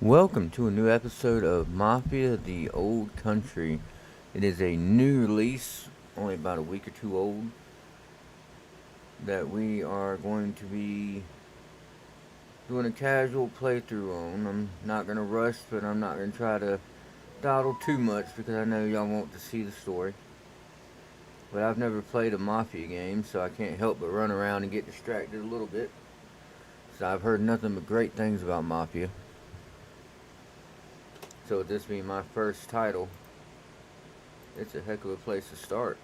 Welcome to a new episode of Mafia, the Old Country. It is a new release, only about a week or two old, that we are going to be doing a casual playthrough on. I'm not going to rush, but I'm not going to try to dawdle too much because I know y'all want to see the story. But I've never played a Mafia game, so I can't help but run around and get distracted a little bit. So I've heard nothing but great things about Mafia. So with this being my first title, it's a heck of a place to start.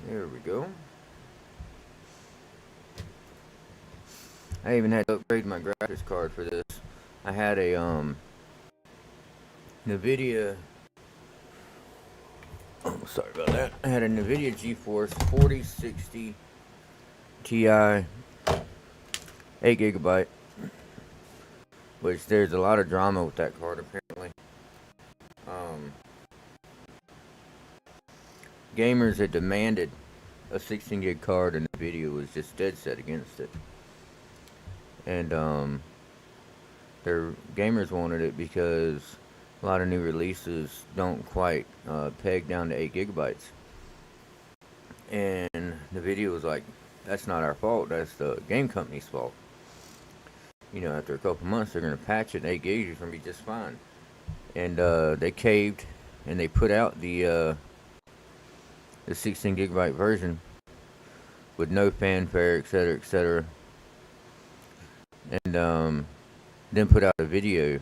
There we go. I even had to upgrade my graphics card for this. I had a NVIDIA. Oh, sorry about that. I had a NVIDIA GeForce 4060 Ti, 8 GB, which there's a lot of drama with that card apparently. Um, Gamers had demanded a 16 gig card, and NVIDIA was just dead set against it. And their gamers wanted it because a lot of new releases don't quite peg down to 8 GB. And the video was like, that's not our fault, that's the game company's fault. You know, after a couple months, they're going to patch it, 8 gigs is going to be just fine. And they caved, and they put out the 16 gigabyte version with no fanfare, etc., etc. And then put out a video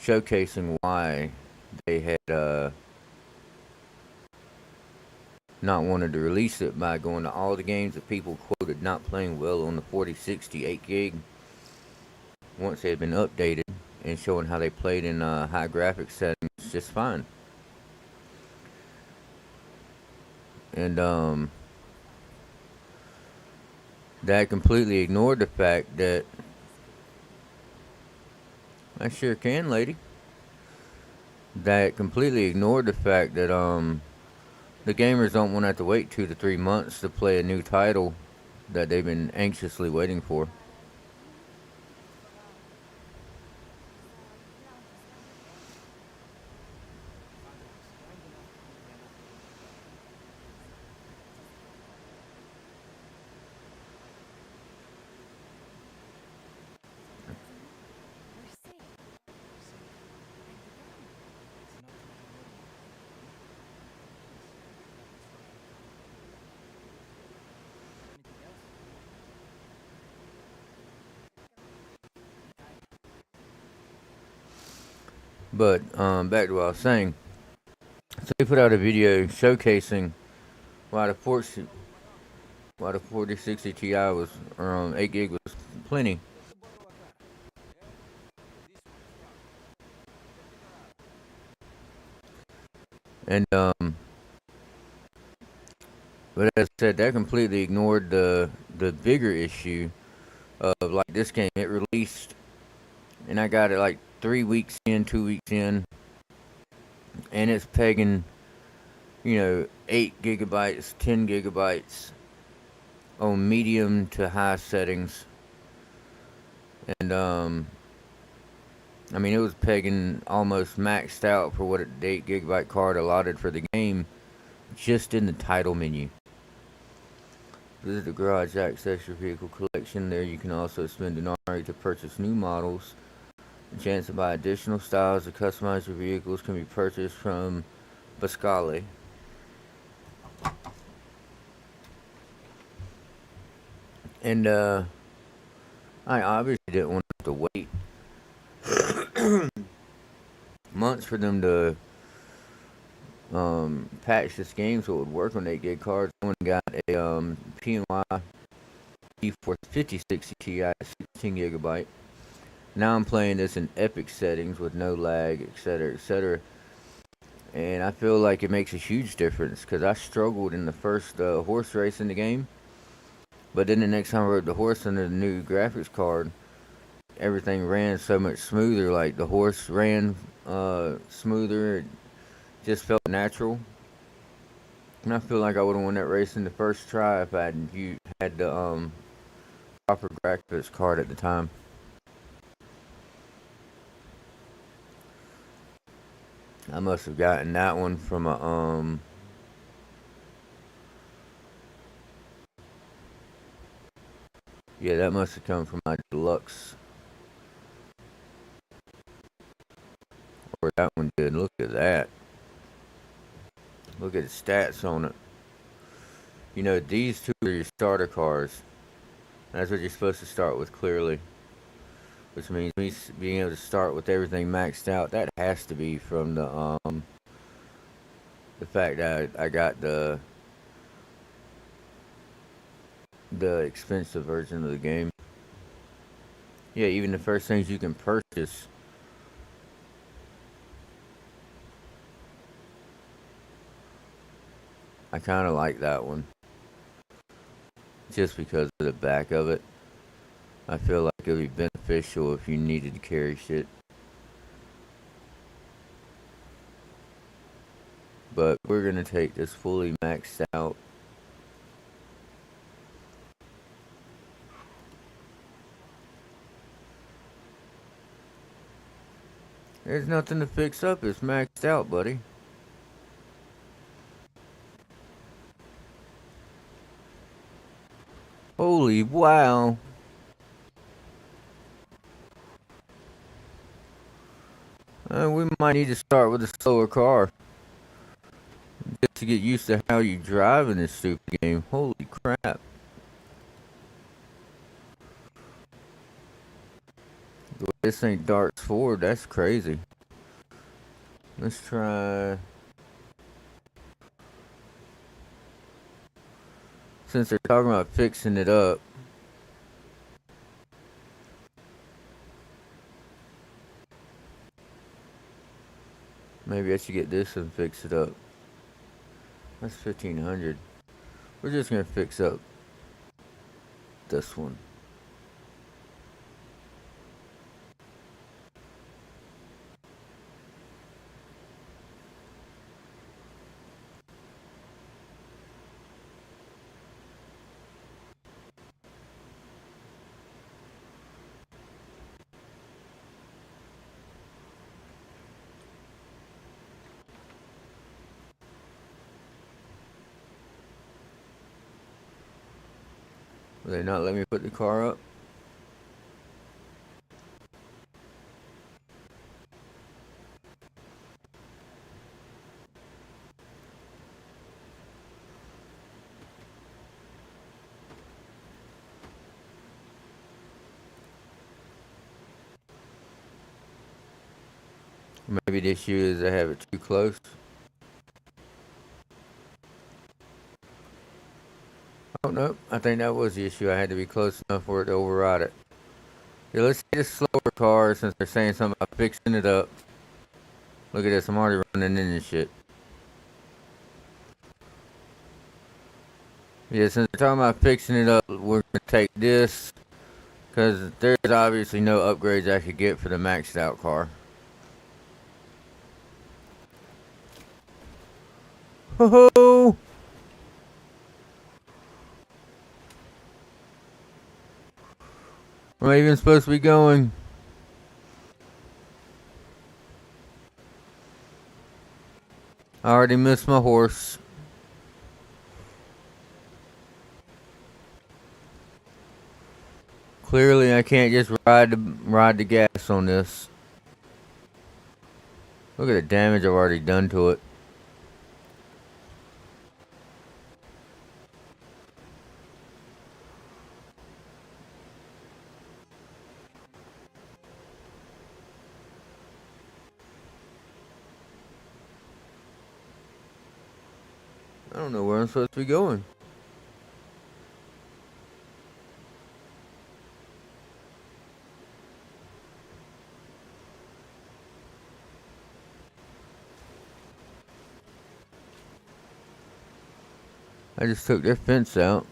showcasing why they had not wanted to release it, by going to all the games that people quoted not playing well on the 4060 8 gig once they had been updated, and showing how they played in high graphics settings just fine. And that completely ignored the fact that I sure can, lady. That completely ignored the fact that the gamers don't want to have to wait 2 to 3 months to play a new title that they've been anxiously waiting for. But back to what I was saying. So they put out a video showcasing why the 4060 Ti was, or 8 gig was plenty. And but as I said, that completely ignored the bigger issue of, like, this game. It released, and I got it like 3 weeks in, 2 weeks in, and it's pegging, 8 gigabytes, 10 gigabytes on medium to high settings. And I mean, it was pegging almost maxed out for what the 8 gigabyte card allotted for the game, just in the title menu. Visit the garage, access your vehicle collection. There you can also spend an RA to purchase new models. The chance to buy additional styles to customize your vehicles can be purchased from Bascale. And I obviously didn't want to wait months for them to patch this game so it would work on 8 gig cards. I went and got a PNY GeForce 5060 Ti 16 gigabyte. Now I'm playing this in epic settings with no lag, etc., etc. And I feel like it makes a huge difference because I struggled in the first horse race in the game. But then the next time I rode the horse under the new graphics card, everything ran so much smoother. Like the horse ran smoother. It just felt natural. And I feel like I would have won that race in the first try if I had the proper graphics card at the time. I must have gotten that one from a yeah, that must have come from my deluxe, or that one did. Look at that. Look at the stats on it. You know, these two are your starter cars. That's what you're supposed to start with clearly, which means me being able to start with everything maxed out. That has to be from the fact that I got the expensive version of the game. Yeah, even the first things you can purchase. I kind of like that one just because of the back of it. I feel like it would be beneficial if you needed to carry shit. But we're going to take this fully maxed out. There's nothing to fix up. It's maxed out, buddy. Holy wow. We might need to start with a slower car just to get used to how you drive in this stupid game. Holy crap. The way this thing darts forward, that's crazy. Let's try. Since they're talking about fixing it up, maybe I should get this and fix it up. That's 1500. We're just gonna fix up this one. Will they not let me put the car up? Maybe the issue is I have it too close. Oh no, I think that was the issue. I had to be close enough for it to override it. Yeah, let's get a slower car since they're saying something about fixing it up. Look at this, I'm already running in this shit. Yeah, since they're talking about fixing it up, we're gonna take this because there's obviously no upgrades I could get for the maxed out car. Ho ho! We're not even supposed to be going. I already missed my horse. Clearly, I can't just ride the gas on this. Look at the damage I've already done to it. I don't know where I'm supposed to be going. I just took their fence out.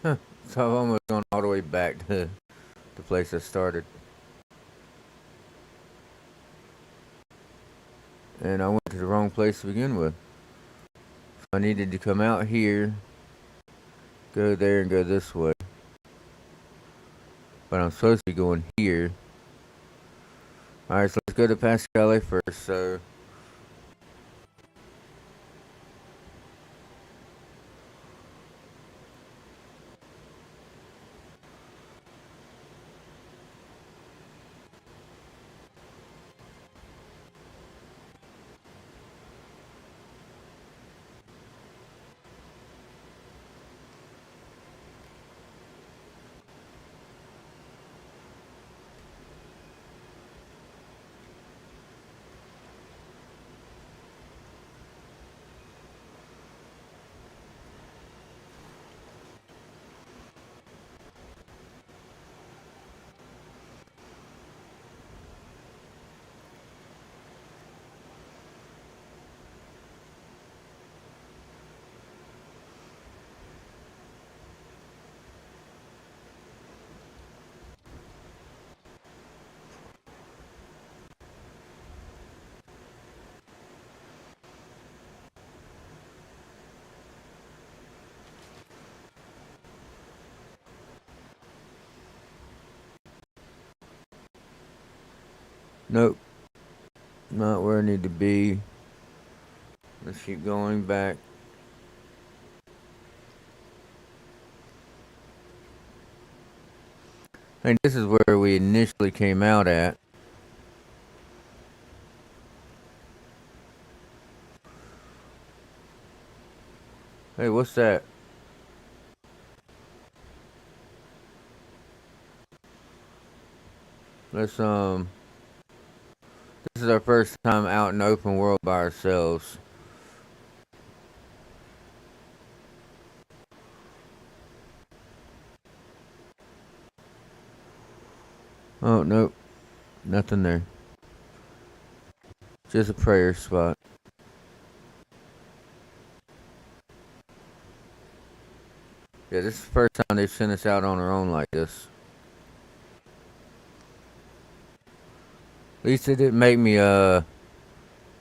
Huh. So I've almost gone all the way back to the place I started. And I went to the wrong place to begin with. So I needed to come out here, go there, and go this way. But I'm supposed to be going here. Alright, so let's go to Pascale first. So nope, not where I need to be. Let's keep going back. I think this is where we initially came out at. Hey, what's that? Let's this is our first time out in the open world by ourselves. Oh, nope, nothing there. Just a prayer spot. Yeah, this is the first time they've sent us out on our own like this. At least it didn't make me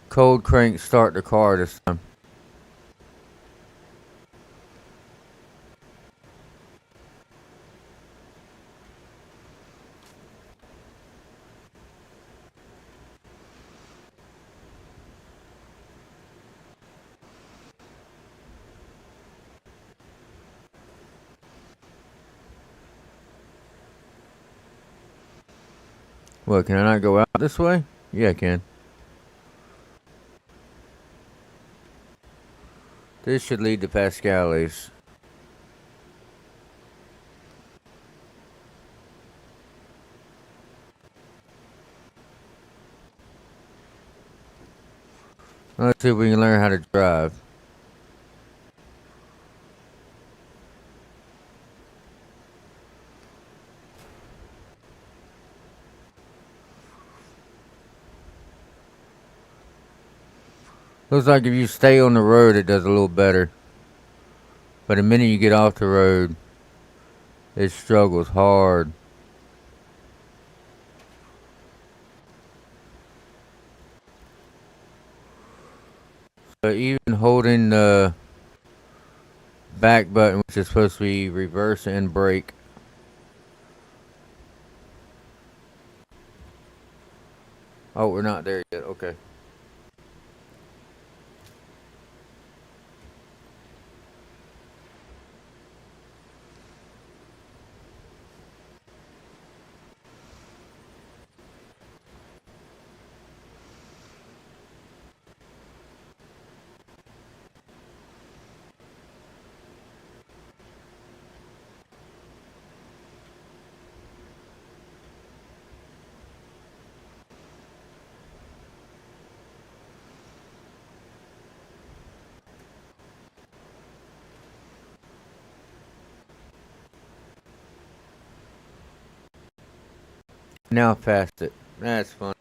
cold crank start the car this time. What, can I not go out this way? Yeah, I can. This should lead to Pascale's. Let's see if we can learn how to drive. Looks like if you stay on the road, it does a little better. But the minute you get off the road, it struggles hard. So even holding the back button, which is supposed to be reverse and brake. Oh, we're not there yet. Okay. Now I passed it. That's funny.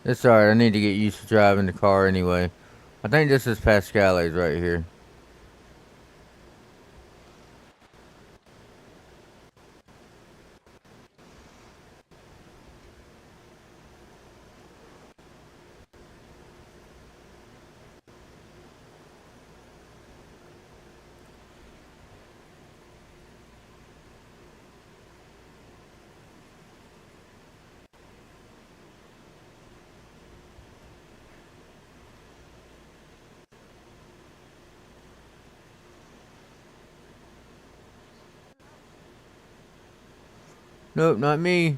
It's alright. I need to get used to driving the car anyway. I think this is Pascale's right here. Nope, not me.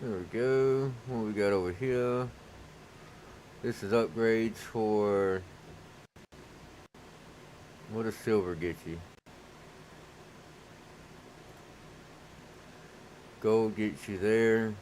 There we go. What we got over here? This is upgrades for. What does silver get you? Gold gets you there.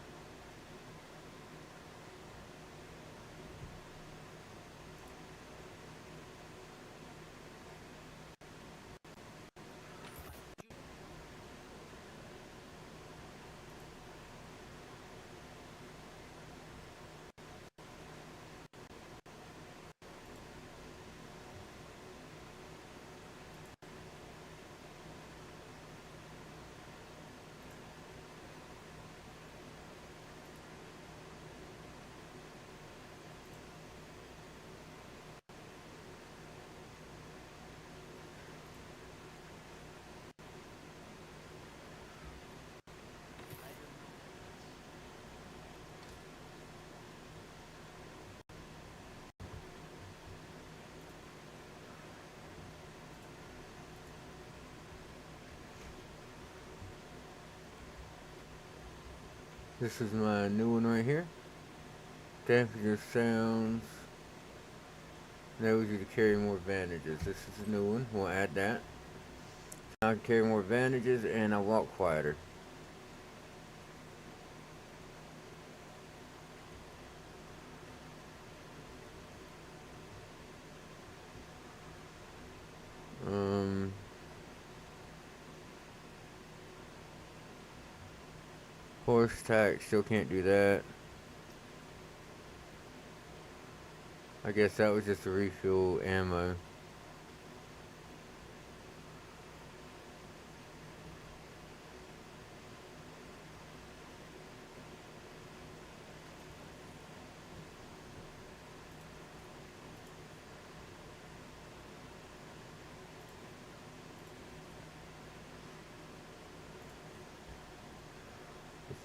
This is my new one right here. Temperature sounds. Enables you to carry more advantages. This is a new one. We'll add that. I can carry more advantages and I walk quieter. Horse tack, still can't do that. I guess that was just to refuel ammo.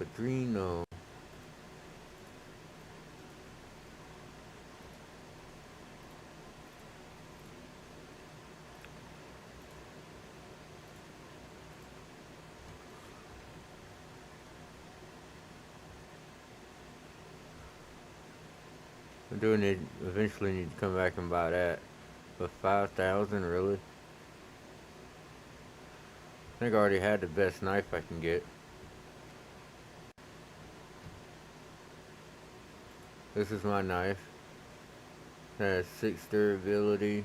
It's a green though. I do need eventually need to come back and buy that. For 5,000, really? I think I already had the best knife I can get. This is my knife. It has 6 durability.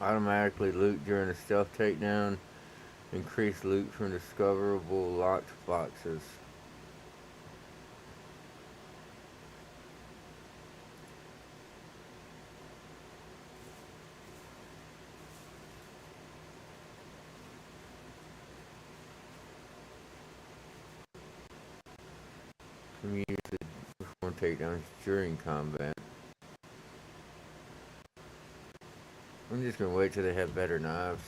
Automatically loot during a stealth takedown. Increased loot from discoverable locked boxes. can use it before takedowns during combat. I'm just gonna wait till they have better knives.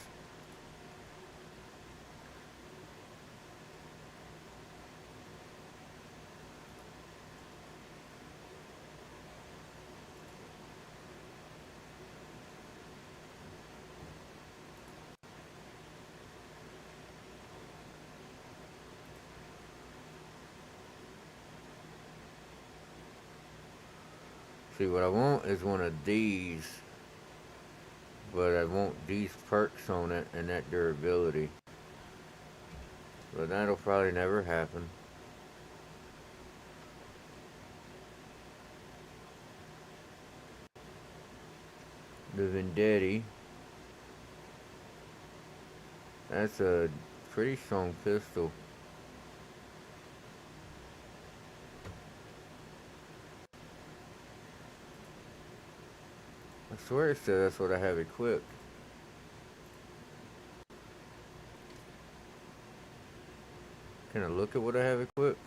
See, what I want is one of these, but I want these perks on it and that durability. But that'll probably never happen. The Vendetti. That's a pretty strong pistol. I swear it said that's what I have equipped. Can I look at what I have equipped?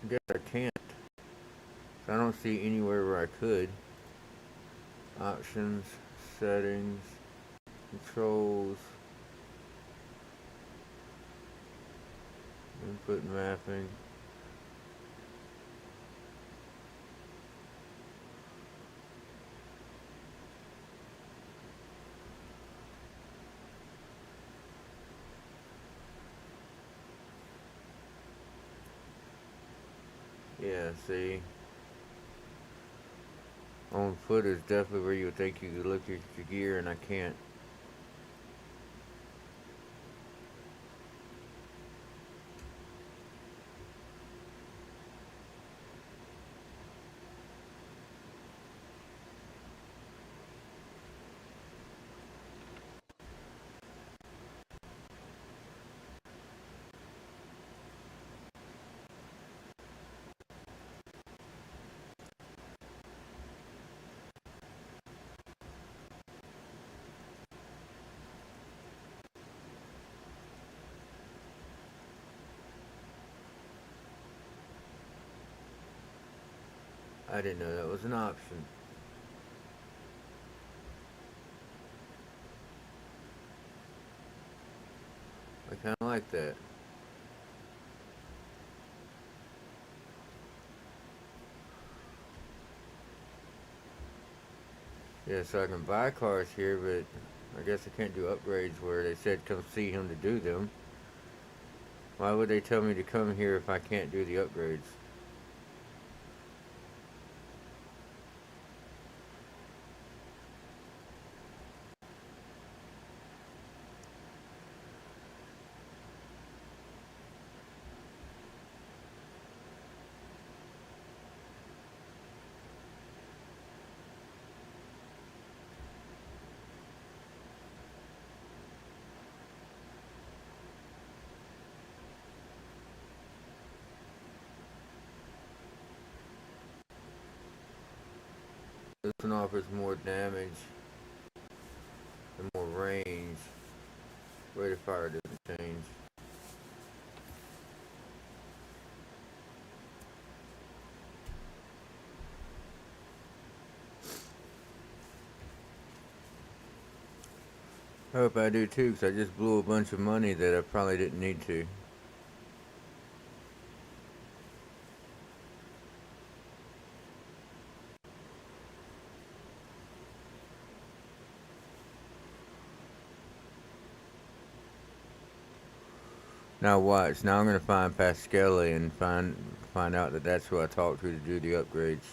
I guess I can't. I don't see anywhere where I could. Options, settings, controls, input mapping. Yeah, see. On foot is definitely where you would think you could look at your gear, and I can't. I didn't know that was an option. I kind of like that. Yeah, so I can buy cars here, but I guess I can't do upgrades where they said come see him to do them. Why would they tell me to come here if I can't do the upgrades? This one offers more damage and more range. Rate of fire doesn't change. I hope I do too, because I just blew a bunch of money that I probably didn't need to. Now watch. Now I'm gonna find Pasquale and find out that that's who I talked to do the upgrades.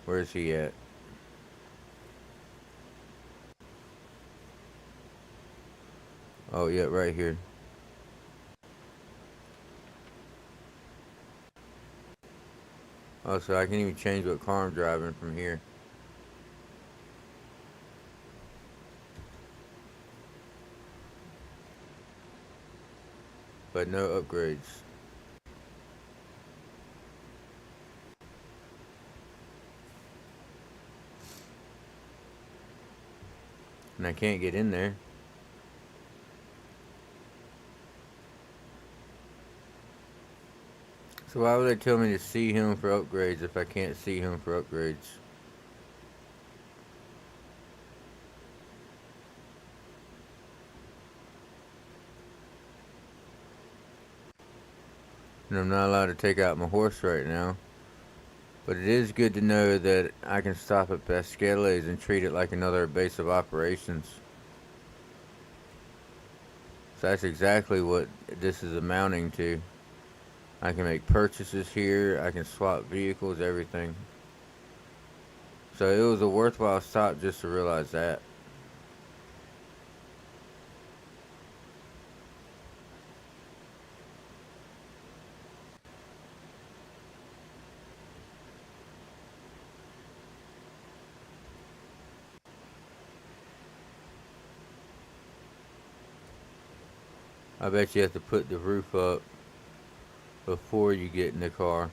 Where is he at? Oh yeah, right here. Oh, so I can even change what car I'm driving from here. But no upgrades. And I can't get in there. So why would they tell me to see him for upgrades if I can't see him for upgrades? And I'm not allowed to take out my horse right now. But it is good to know that I can stop at Pasquale's and treat it like another base of operations. So that's exactly what this is amounting to. I can make purchases here, I can swap vehicles, everything. So it was a worthwhile stop just to realize that. I bet you have to put the roof up before you get in the car.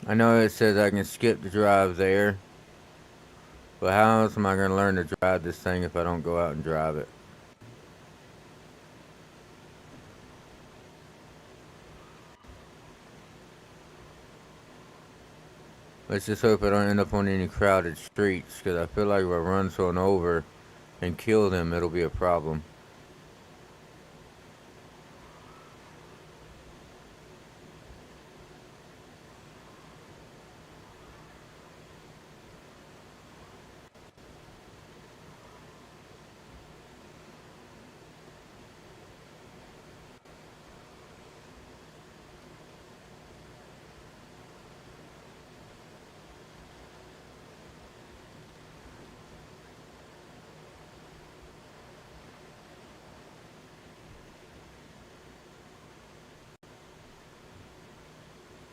I know it says I can skip the drive there, but how else am I going to learn to drive this thing if I don't go out and drive it? Let's just hope I don't end up on any crowded streets, because I feel like if I run someone over and kill them, it'll be a problem.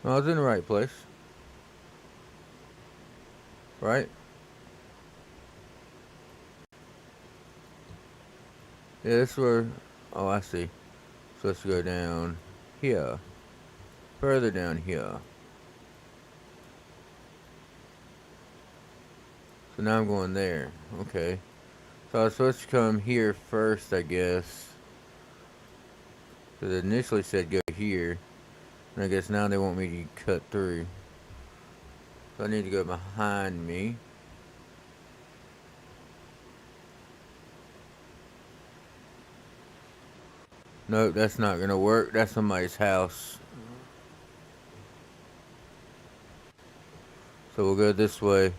Well, I was in the right place. Right? Yeah, this is where... Oh, I see. So let's go down here. Further down here. So now I'm going there. Okay. So I was supposed to come here first, I guess. Because it initially said go here. And I guess now they want me to cut through. So I need to go behind me. Nope, that's not going to work. That's somebody's house. So we'll go this way.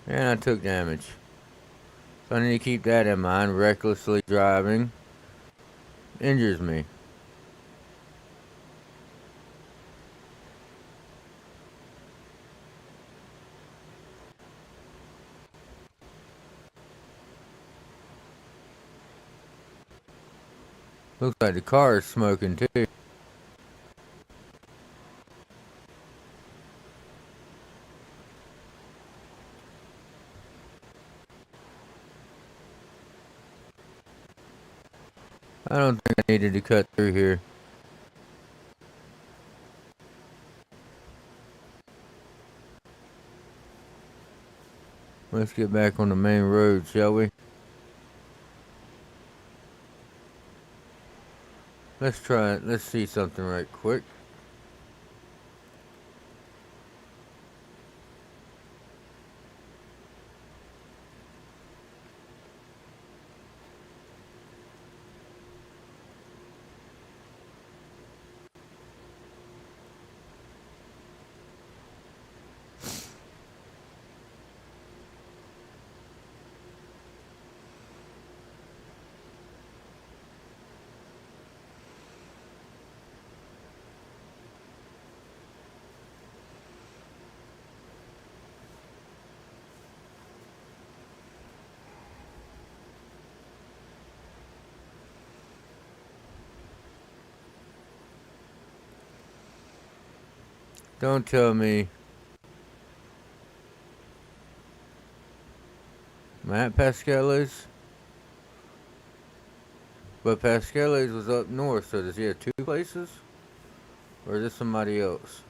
And I took damage. So I need to keep that in mind. Recklessly driving injures me. Looks like the car is smoking too. I don't think I needed to cut through here. Let's get back on the main road, shall we? Let's try it. Let's see something right quick. Don't tell me Matt Pascales. But Pascales was up north, so does he have two places? Or is this somebody else?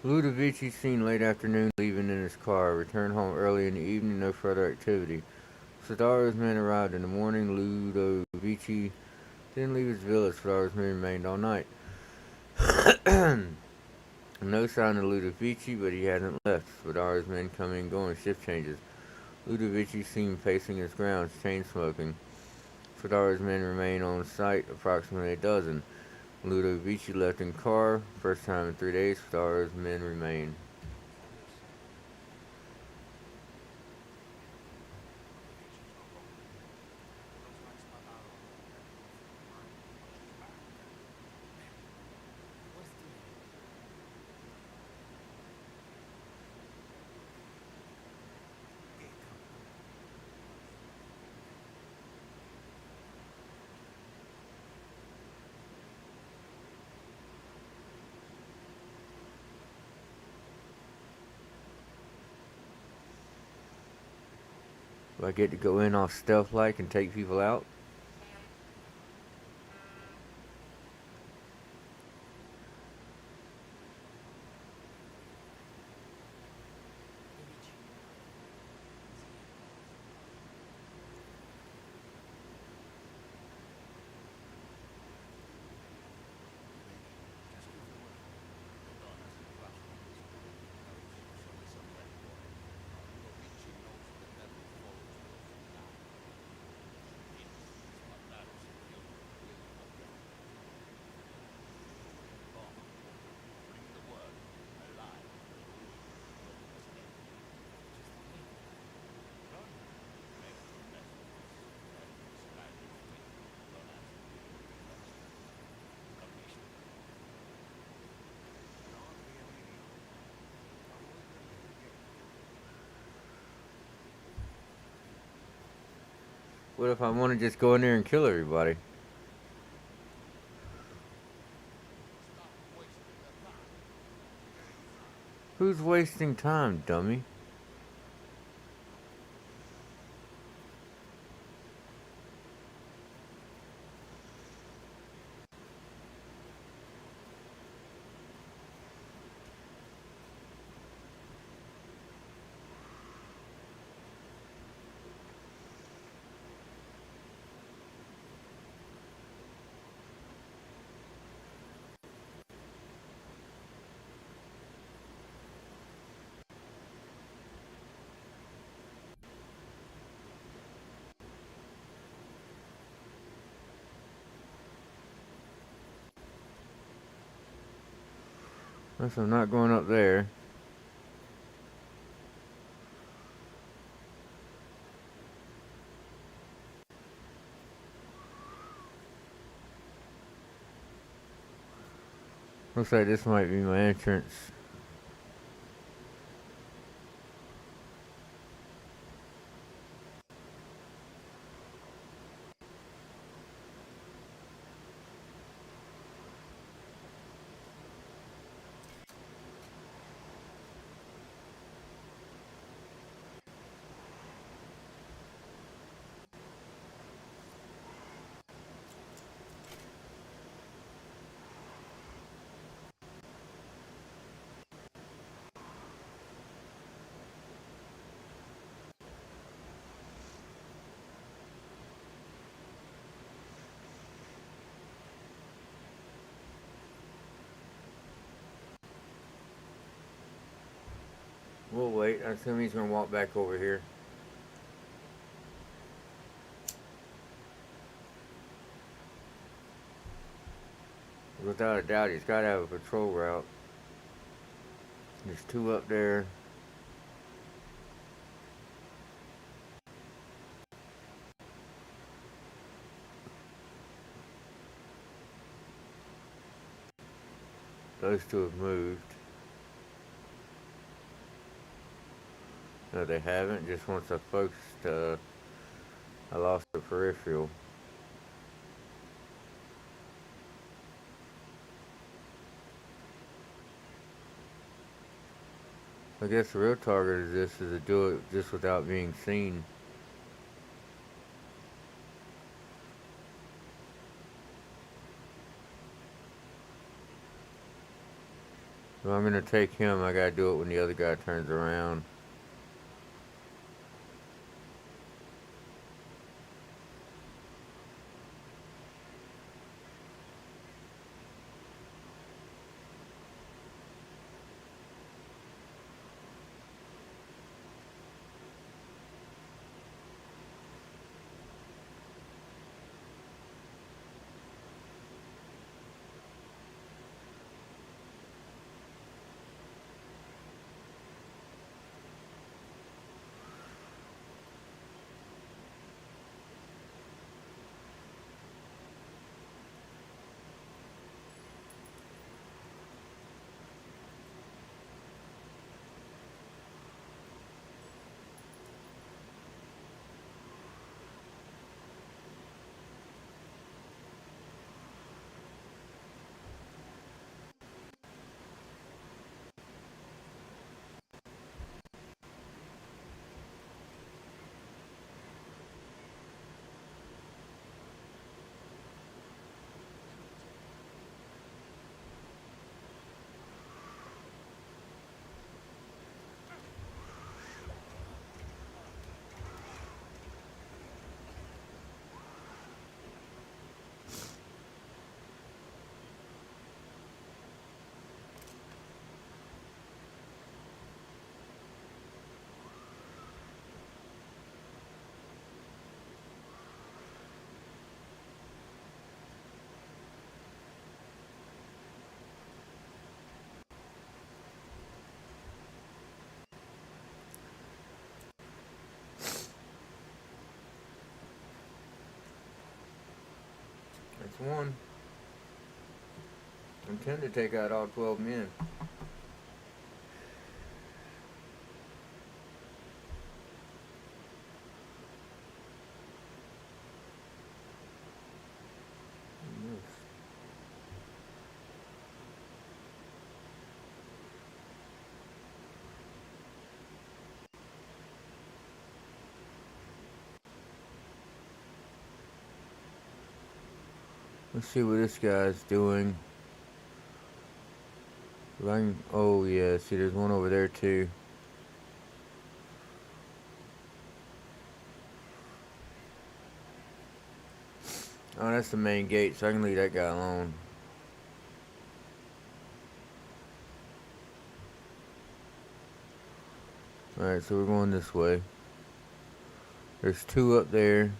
Ludovici seen late afternoon leaving in his car. Returned home early in the evening, no further activity. Sadaro's men arrived in the morning. Ludovici didn't leave his village. Sadaro's men remained all night. No sign of Ludovici, but he hadn't left. Sadaro's men coming and going, shift changes. Ludovici seen pacing his grounds, chain smoking. Sadaro's men remain on site, approximately a dozen. Ludovici left in car, first time in 3 days. Sadaro's men remain. Do I get to go in off stealth like and take people out? What if I want to just go in there and kill everybody? Who's wasting time, dummy? Guess I'm not going up there. Looks like this might be my entrance. We'll wait. I assume he's gonna walk back over here. Without a doubt, he's got to have a patrol route. There's two up there. Those two have moved. No, they haven't. Just once I focused, I lost the peripheral. I guess the real target of this is to do it just without being seen. If I'm gonna take him, I gotta do it when the other guy turns around. That's one. I intend to take out all 12 men. Let's see what this guy's doing. Oh yeah, see there's one over there too. Oh, that's the main gate, so I can leave that guy alone. Alright, so we're going this way. There's two up there.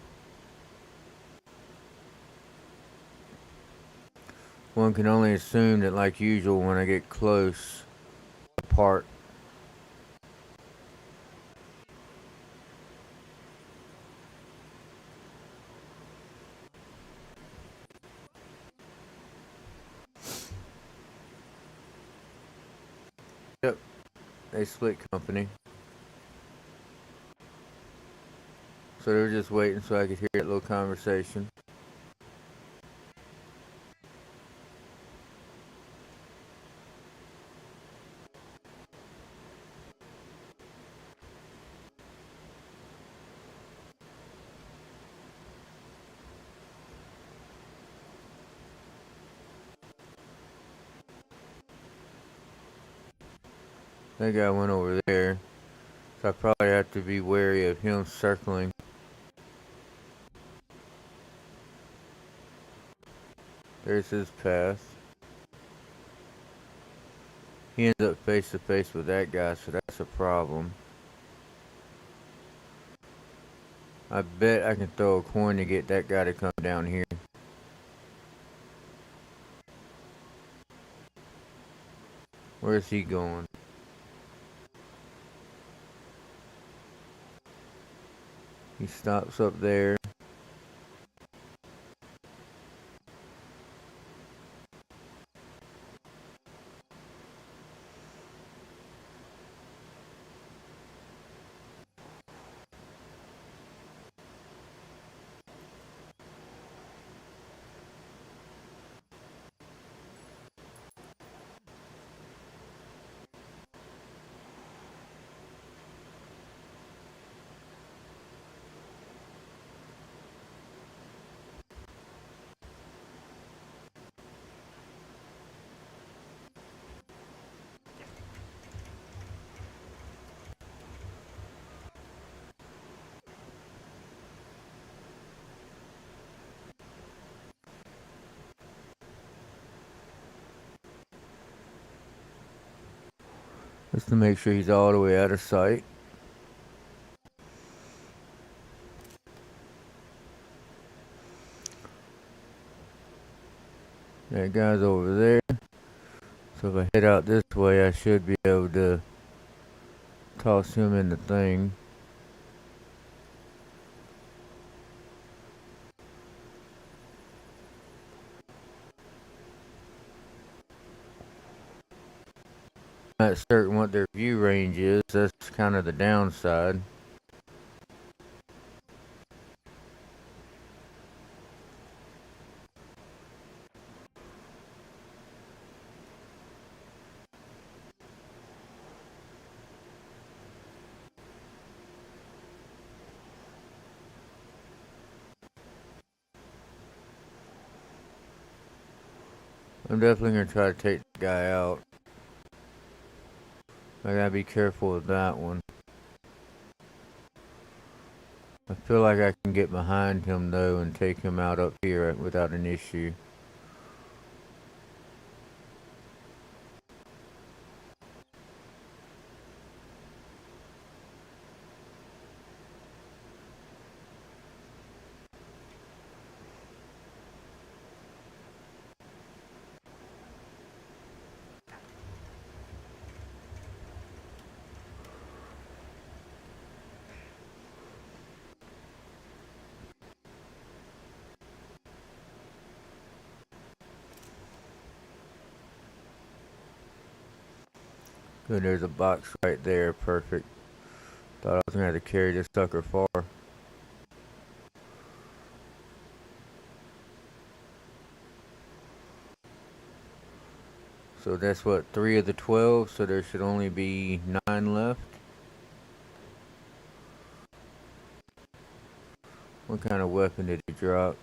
One can only assume that, like usual, when I get close, apart. they split company. So they were just waiting so I could hear that little conversation. That guy went over there. So I probably have to be wary of him circling. There's his path. He ends up face to face with that guy, so that's a problem. I bet I can throw a coin to get that guy to come down here. Where's he going? He stops up there. Just to make sure he's all the way out of sight. That guy's over there. So if I head out this way, I should be able to toss him in the thing. Not certain what their view range is. That's kind of the downside. I'm definitely going to try to take the guy out. I gotta be careful with that one. I feel like I can get behind him though and take him out up here without an issue. Good, there's a box right there, perfect. Thought I was gonna have to carry this sucker far. So that's what, 3 of the 12, so there should only be 9 left. What kind of weapon did he drop?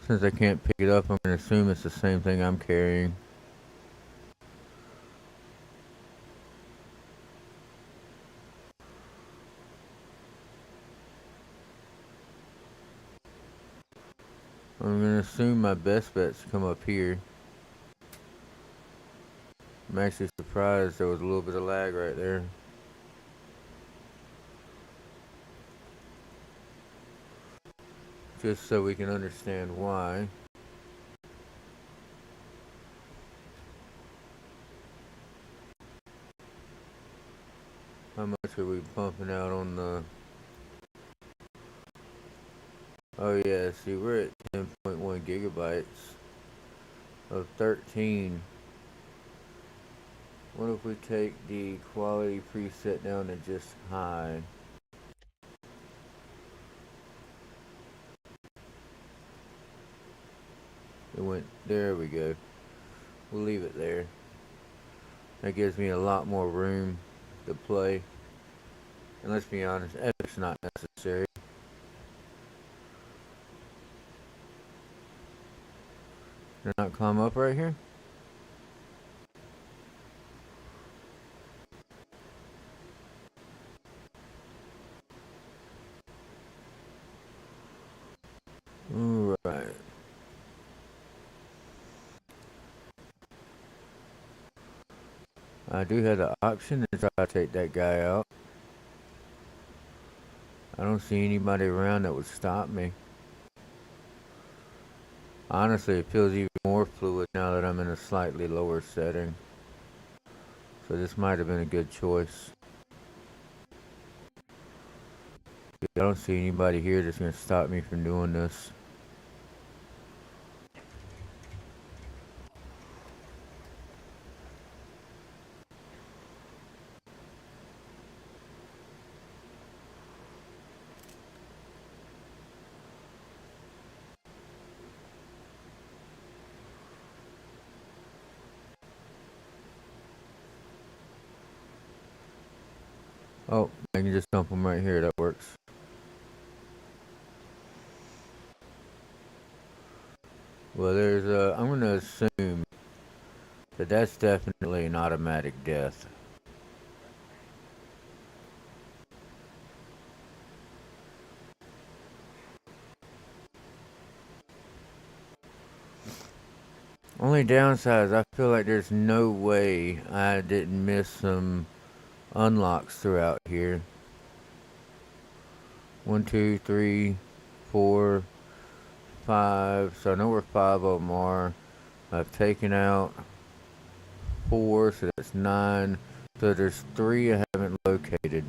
Since I can't pick it up, I'm gonna assume it's the same thing I'm carrying. I'm gonna assume my best bet's come up here. I'm actually surprised there was a little bit of lag right there. Just so we can understand why. How much are we pumping out on the Oh yeah, see we're at 10.1 gigabytes of 13. What if we take the quality preset down to just high? It went, there we go. We'll leave it there. That gives me a lot more room to play. And let's be honest, epic's not necessary. Did I not climb up right here? Alright. I do have the option to try to take that guy out. I don't see anybody around that would stop me. Honestly, it feels even more fluid now that I'm in a slightly lower setting. So this might have been a good choice. I don't see anybody here that's going to stop me from doing this. Oh, I can just dump them right here. That works. Well, there's I'm going to assume that that's definitely an automatic death. Only downside is I feel like there's no way I didn't miss some unlocks throughout here. 1, 2, 3, 4, 5. So I know where 5 of them are. I've taken out 4, so that's 9. So there's 3 I haven't located.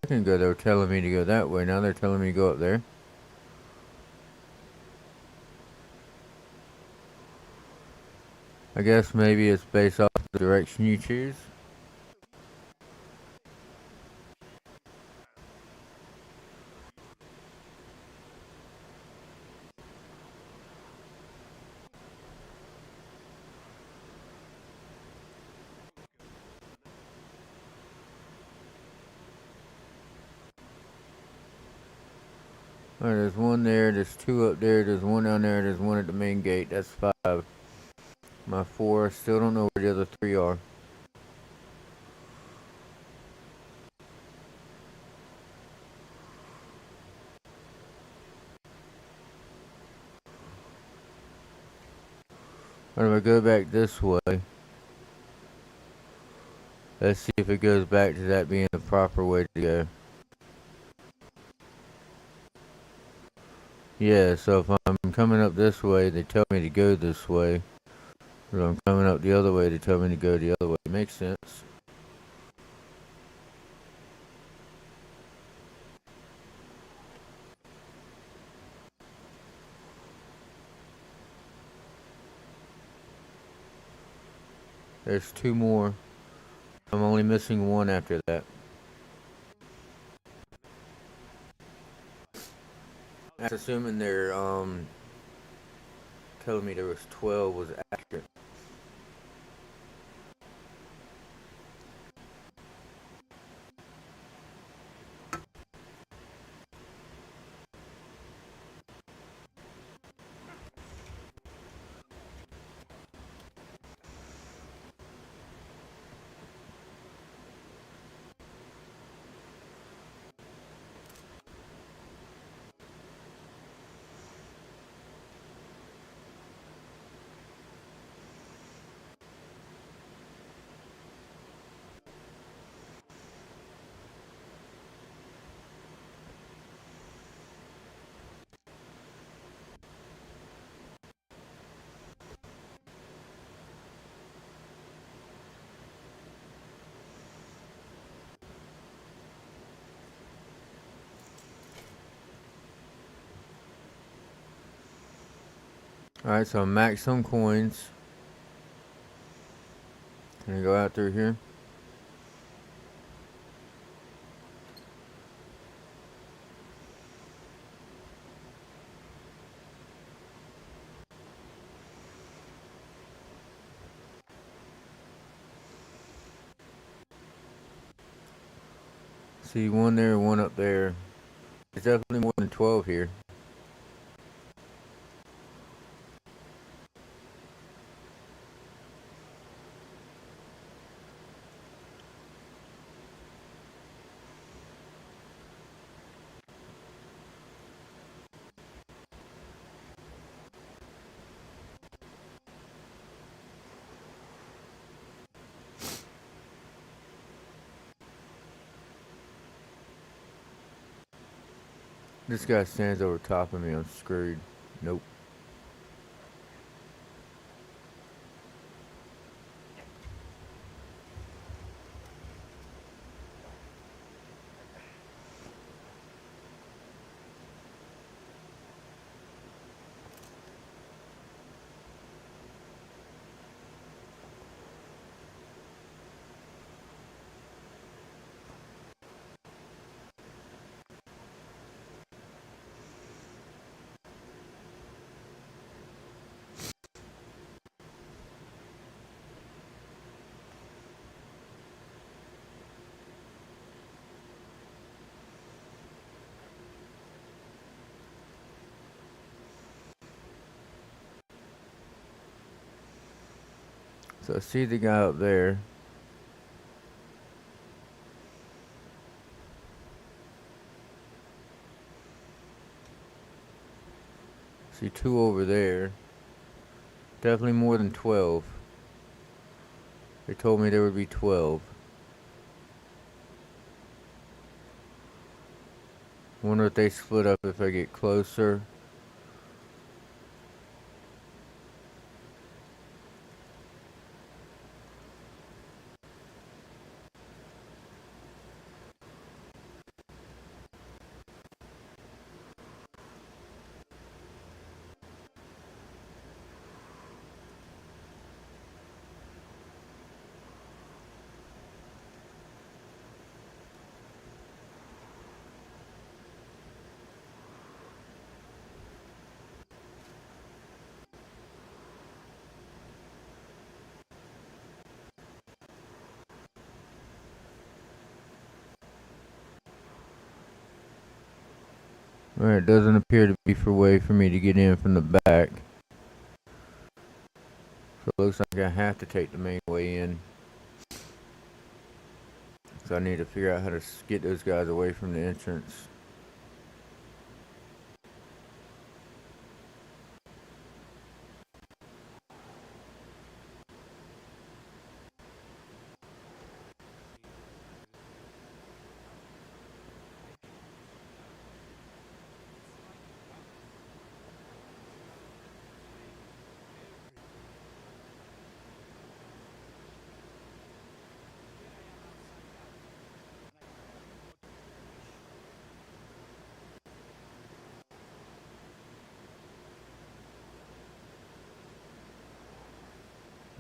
Second ago they were telling me to go that way. Now they're telling me to go up there. I guess maybe it's based off the direction you choose. Alright, there's 1 there, there's 2 up there, there's 1 down there, there's 1 at the main gate. That's 5. My 4, still don't know where the other 3 are. Alright, if I go back this way, let's see if it goes back to that being the proper way to go. Yeah, so if I'm coming up this way, they tell me to go this way. If I'm coming up the other way, they tell me to go the other way. It makes sense. There's 2 more. I'm only missing 1 after that. That's assuming they're telling me there was 12 was accurate. Alright, so max some coins. Can I go out through here? See one there, one up there. There's definitely more than 12 here. This guy stands over top of me, I'm screwed. Nope. So I see the guy up there. See two over there. Definitely more than 12. They told me there would be 12. Wonder if they split up if I get closer. Alright, it doesn't appear to be for way for me to get in from the back. So it looks like I have to take the main way in. So I need to figure out how to get those guys away from the entrance.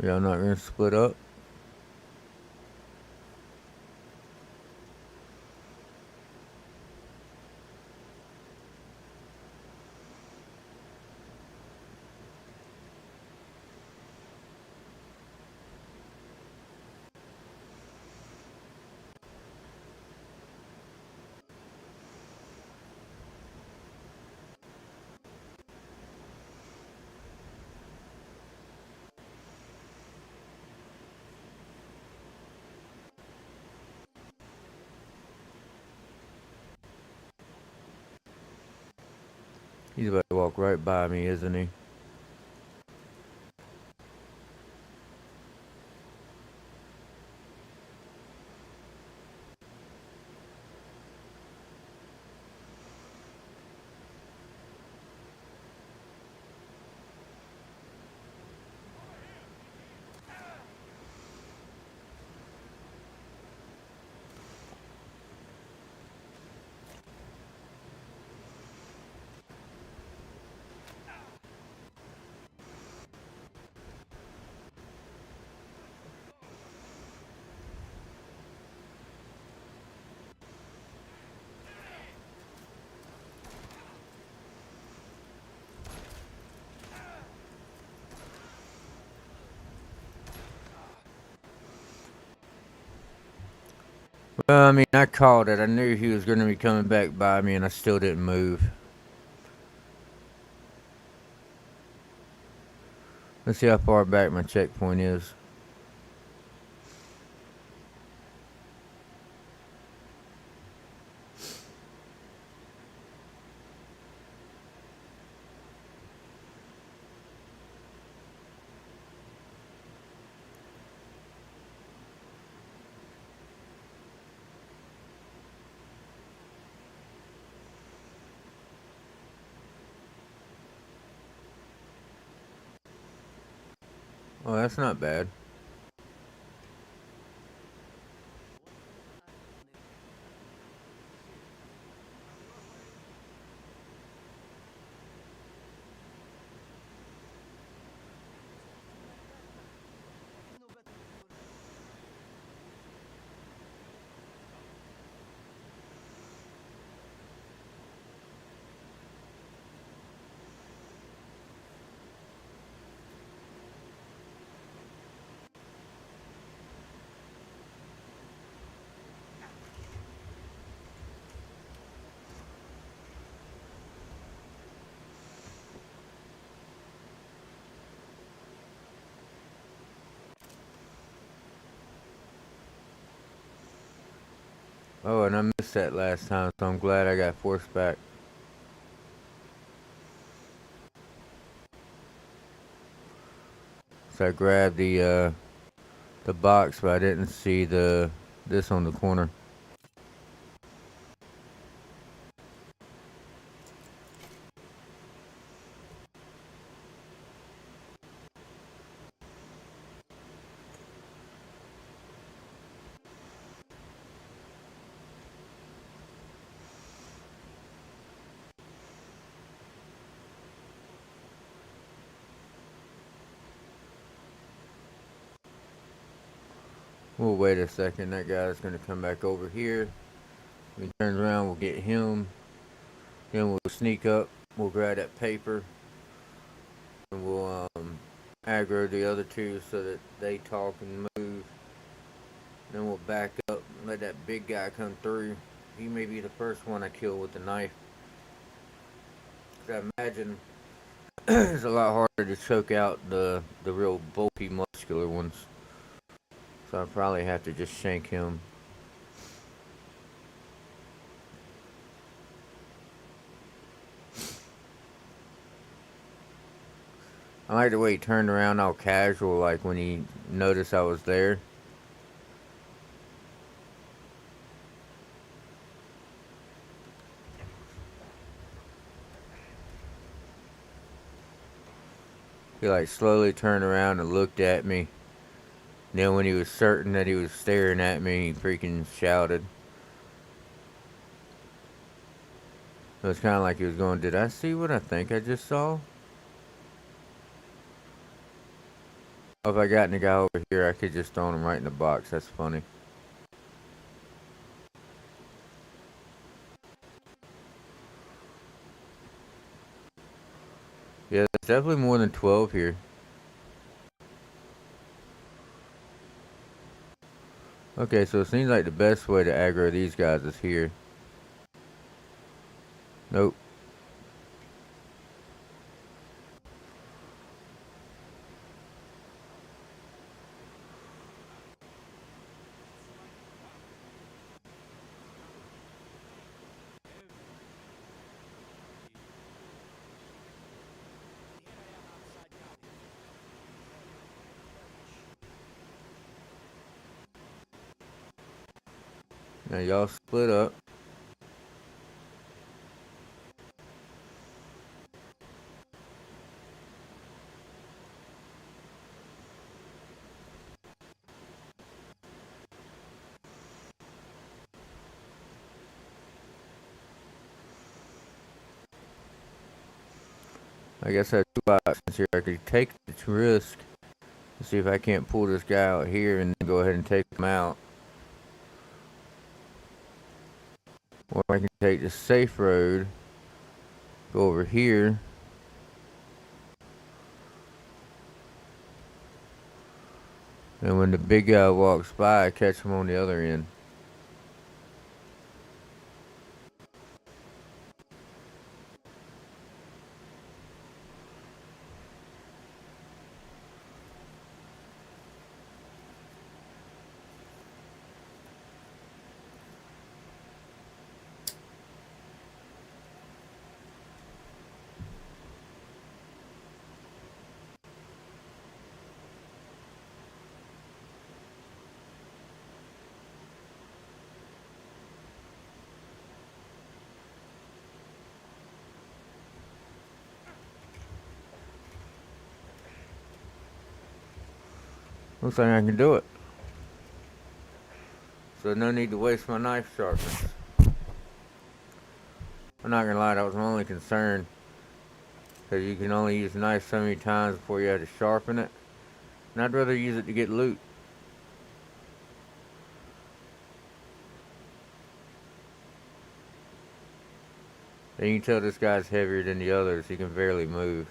Yeah, I'm not gonna split up. He's about to walk right by me, isn't he? Well, I mean, I called it. I knew he was going to be coming back by me, and I still didn't move. Let's see how far back my checkpoint is. Oh, that's not bad. Oh, and I missed that last time, so I'm glad I got forced back. So I grabbed the box, but I didn't see this on the corner. We'll wait a second. That guy's gonna come back over here. When he turns around, we'll get him. Then we'll sneak up. We'll grab that paper, and we'll aggro the other two so that they talk and move. Then we'll back up and let that big guy come through. He may be the first one I kill with the knife. 'Cause I imagine it's a lot harder to choke out the real bulky, muscular ones. So I probably have to just shank him. I like the way he turned around all casual, like when he noticed I was there. He like slowly turned around and looked at me. Then when he was certain that he was staring at me, he freaking shouted. It was kind of like he was going, "Did I see what I think I just saw?" If I got the guy over here, I could just throw him right in the box. That's funny. Yeah, there's definitely more than 12 here. Okay, so it seems like the best way to aggro these guys is here. Nope. Now y'all split up. I guess I have two options here. I could take the risk and see if I can't pull this guy out here and then go ahead and take him out. Or I can take the safe road, go over here, and when the big guy walks by, I catch him on the other end. Looks like I can do it. So no need to waste my knife sharpness. I'm not gonna lie, that was my only concern. Because you can only use a knife so many times before you have to sharpen it. And I'd rather use it to get loot. And you can tell this guy's heavier than the others. He can barely move.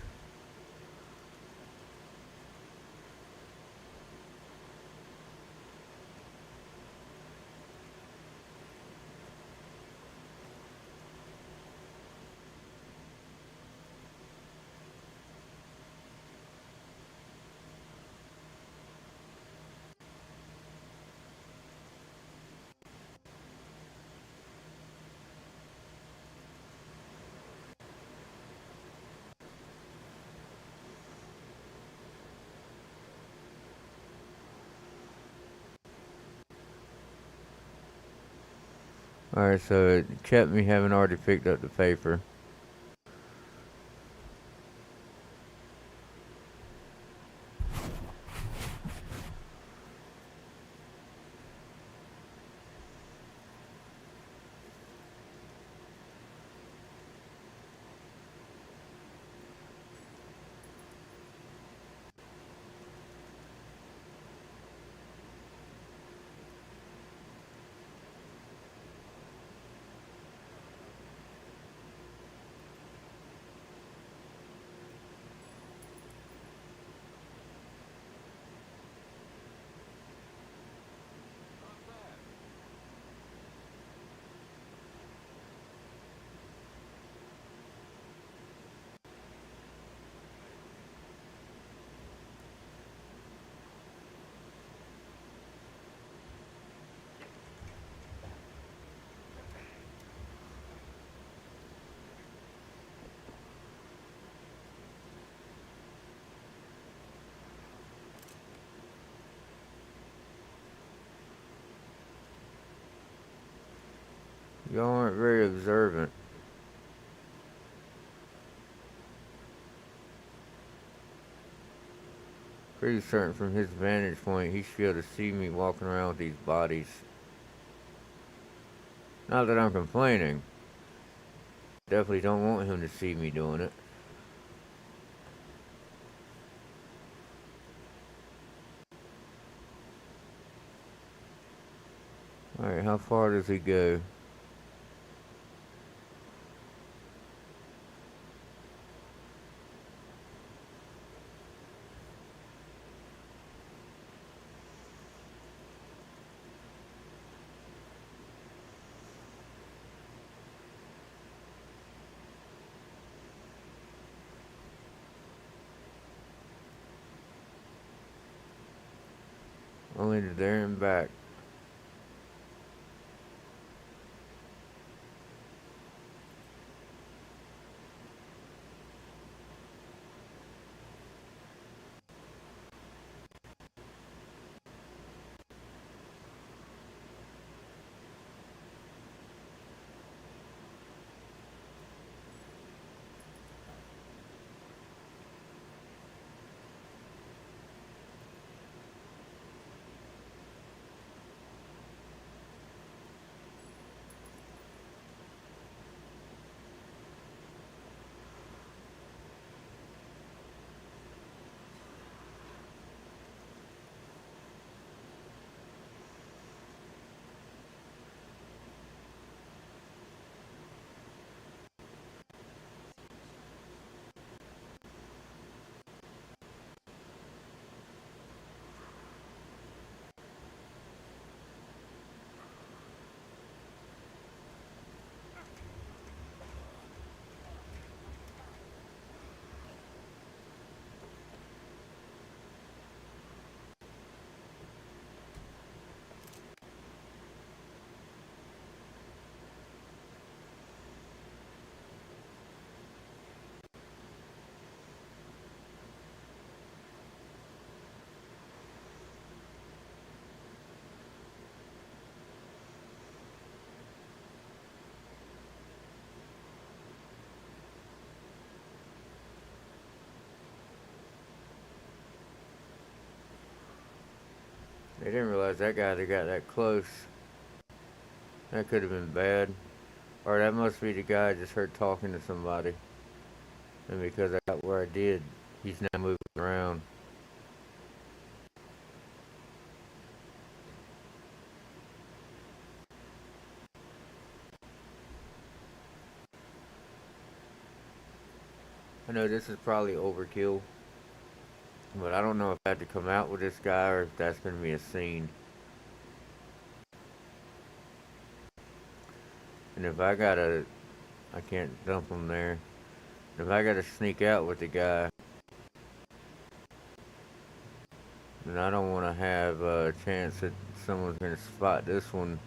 Alright, so it kept me having already picked up the paper. Y'all aren't very observant. Pretty certain from his vantage point, he should be able to see me walking around with these bodies. Not that I'm complaining. Definitely don't want him to see me doing it. Alright, how far does he go? Only to there and back. They didn't realize that guy that got that close. That could have been bad. Or that must be the guy I just heard talking to somebody. And because I got where I did, he's now moving around. I know this is probably overkill, but I don't know if I have to come out with this guy or if that's going to be a scene. And if I gotta, I can't dump him there. If I gotta sneak out with the guy, then I don't want to have a chance that someone's going to spot this one.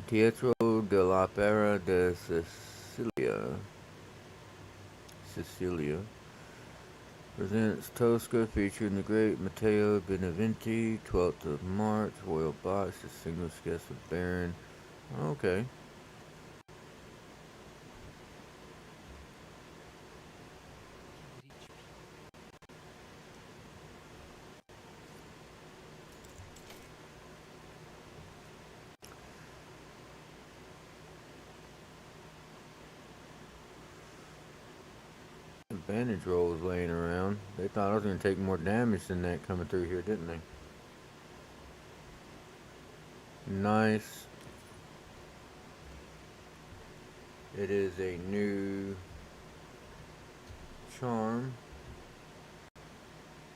Teatro de la Pera de Sicilia presents Tosca featuring the great Matteo Beneventi, 12th of March, Royal Box, Distinguished Guest of Baron. Okay. Bandage rolls laying around. They thought I was going to take more damage than that coming through here, didn't they? Nice. It is a new charm.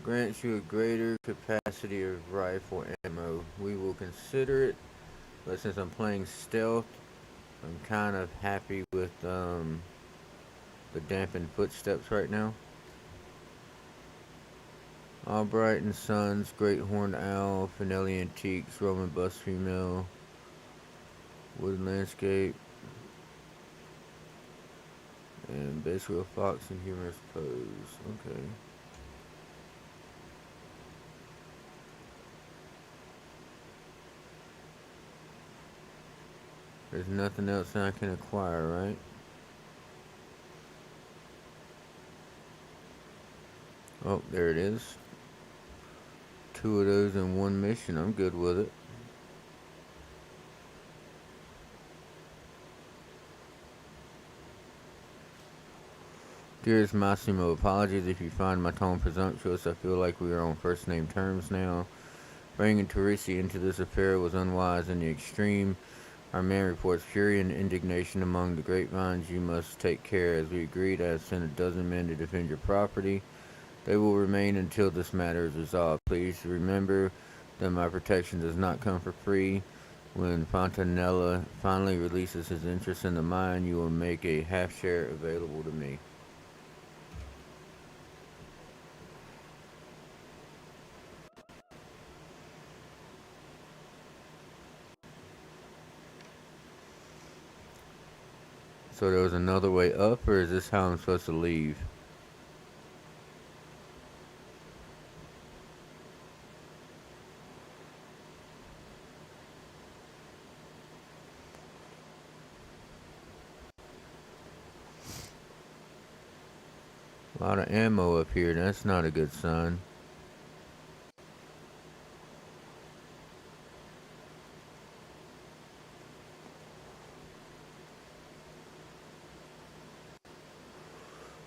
Grants you a greater capacity of rifle ammo. We will consider it, but since I'm playing stealth, I'm kind of happy with the dampened footsteps right now. Albright and Sons, Great Horned Owl, Finelli Antiques, Roman Bust Female, Wood Landscape, and basically a fox in humorous pose. Okay. There's nothing else I can acquire, right? Oh, there it is. 2 of those in 1 mission. I'm good with it. Dearest Massimo, apologies if you find my tone presumptuous. I feel like we are on first name terms now. Bringing Teresi into this affair was unwise in the extreme. Our man reports fury and indignation among the grapevines. You must take care. As we agreed, I have sent a dozen men to defend your property. They will remain until this matter is resolved. Please remember that my protection does not come for free. When Fontanella finally releases his interest in the mine, you will make a half share available to me. So there was another way up, or is this how I'm supposed to leave? A lot of ammo up here, that's not a good sign.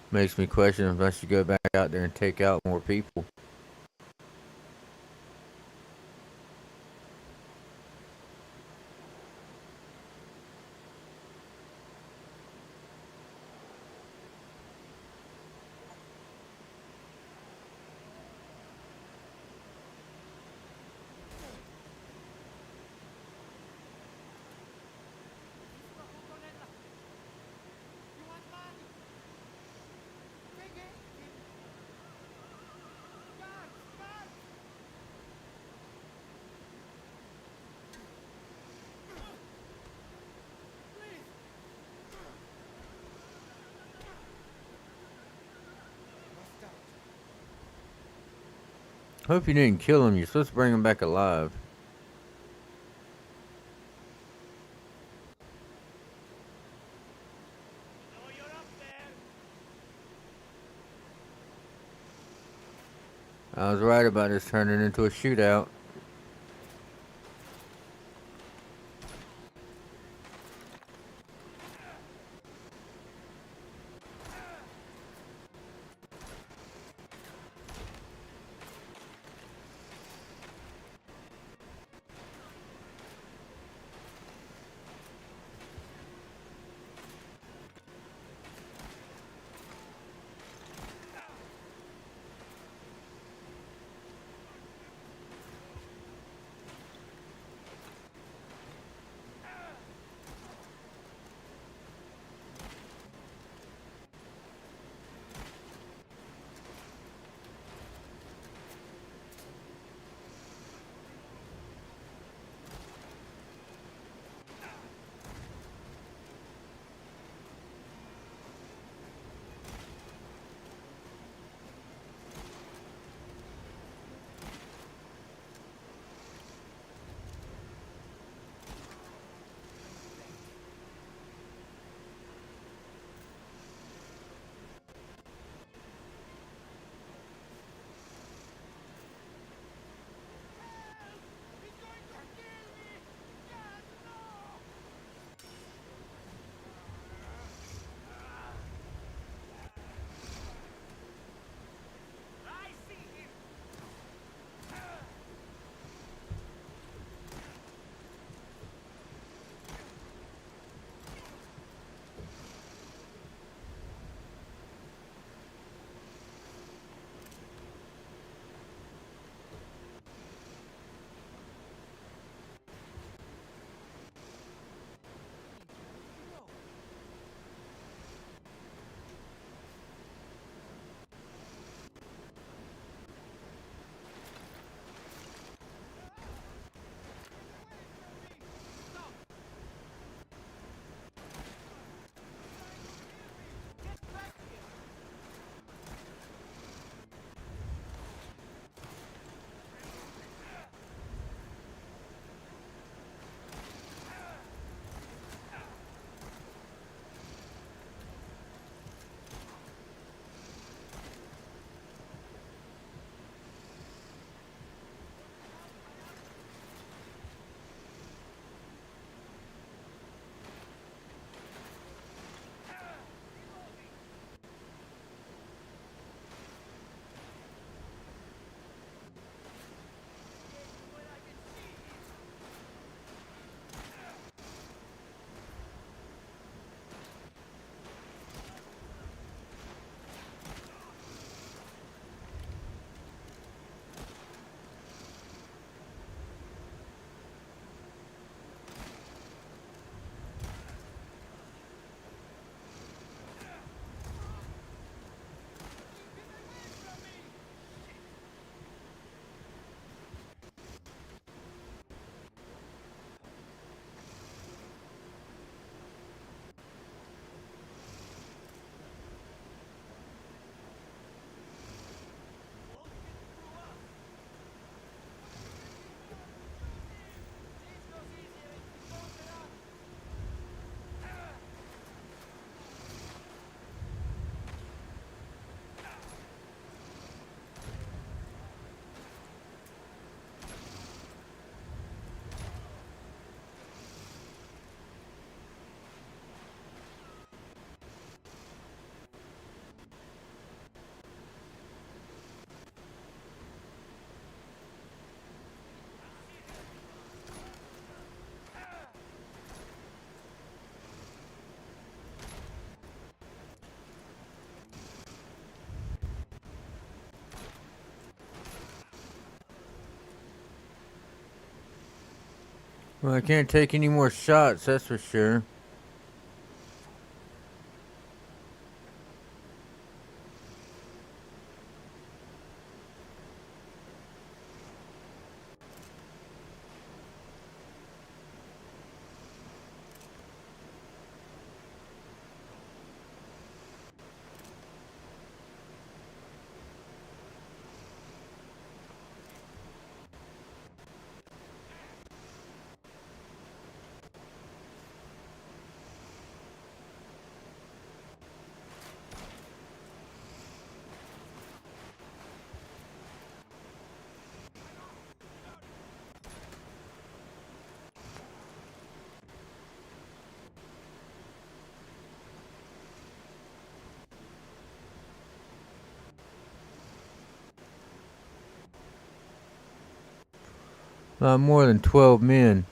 Makes me question if I should go back out there and take out more people. Hope you didn't kill him. You're supposed to bring him back alive. I was right about this turning into a shootout. Well, I can't take any more shots, that's for sure. More than 12 men.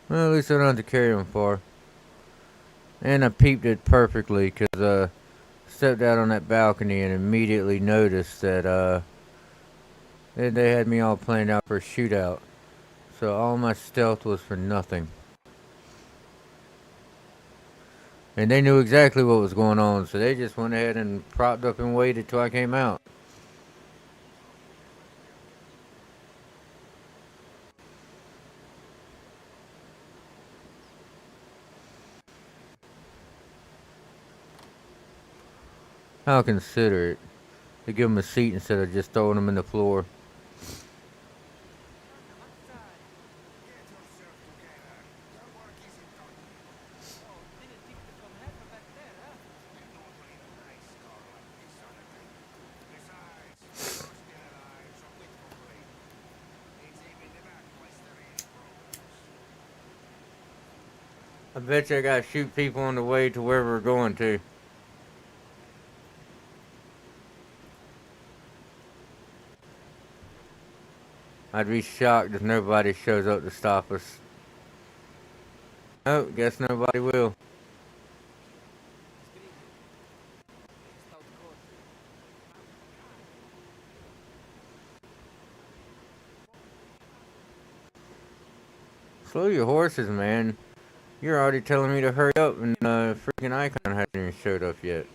Well, at least I don't have to carry them far. And I peeped it perfectly because stepped out on that balcony and immediately noticed that they had me all planned out for a shootout. So all my stealth was for nothing. And they knew exactly what was going on, so they just went ahead and propped up and waited till I came out. How considerate to give them a seat instead of just throwing them in the floor. I bet you I gotta shoot people on the way to where we're going to. I'd be shocked if nobody shows up to stop us. Oh, guess nobody will. Slow your horses, man. You're already telling me to hurry up, and freaking icon hasn't even showed up yet.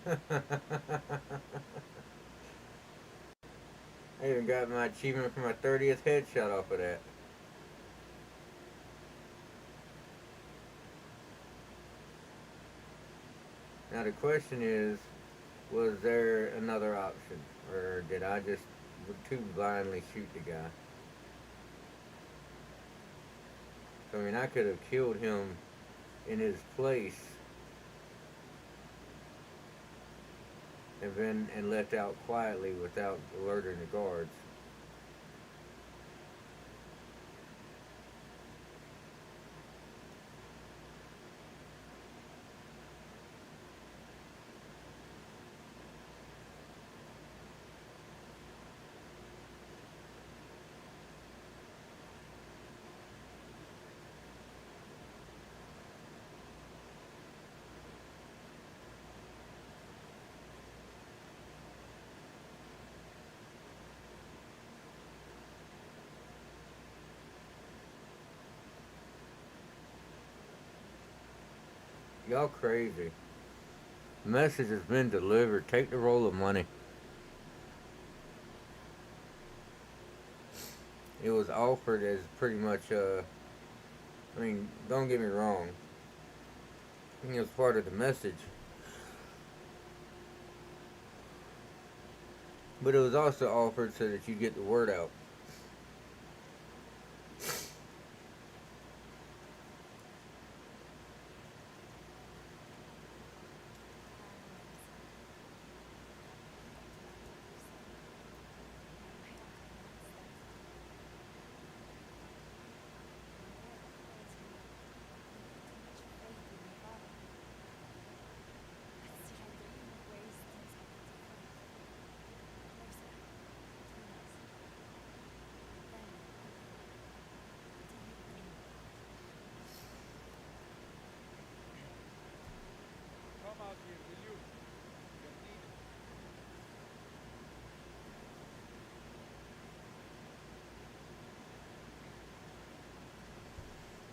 I even got my achievement for my 30th headshot off of that. Now the question is, was there another option? Or did I just too blindly shoot the guy? So, I mean, I could have killed him in his place and left out quietly without alerting the guards. Y'all crazy. The message has been delivered. Take the roll of money. It was offered as pretty much, I mean, don't get me wrong. I think it was part of the message. But it was also offered so that you get the word out.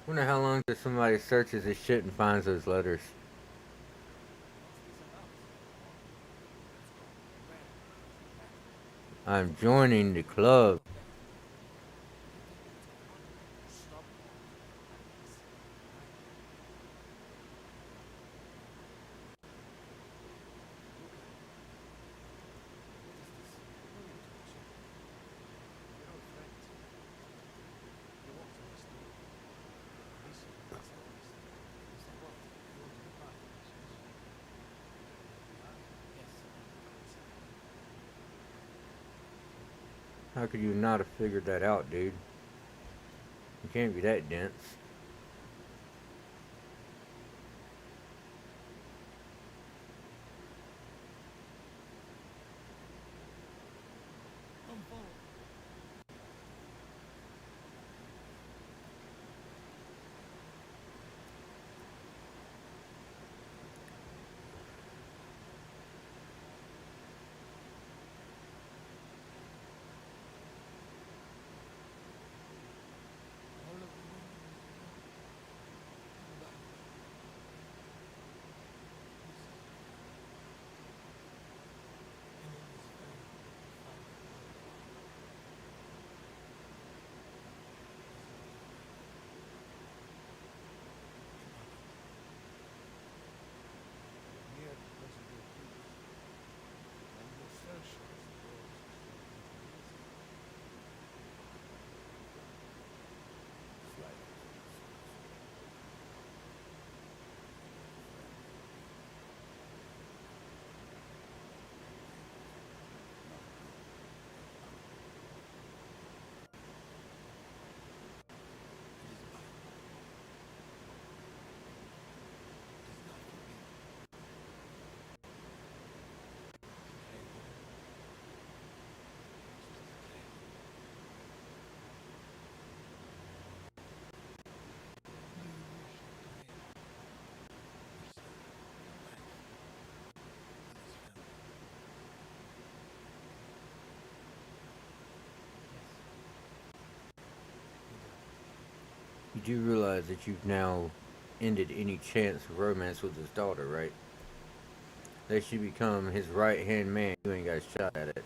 Wonder how long till somebody searches his shit and finds those letters. I'm joining the club. How could you not have figured that out, dude? You can't be that dense. You do realize that you've now ended any chance of romance with his daughter, right? They should become his right hand man. You ain't got a shot at it.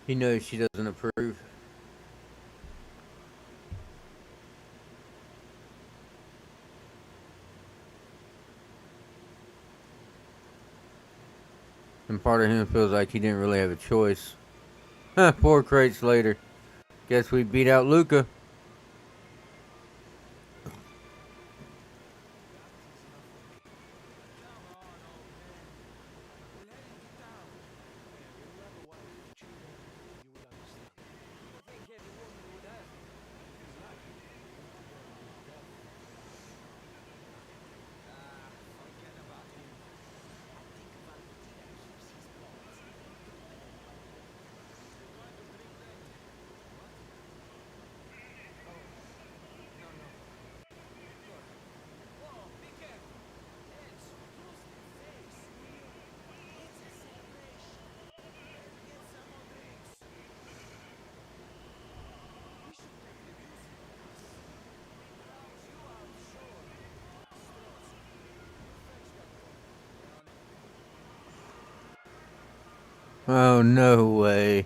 He knows she doesn't approve. And part of him feels like he didn't really have a choice. Huh, 4 crates later. Guess we beat out Luca. Oh, no way.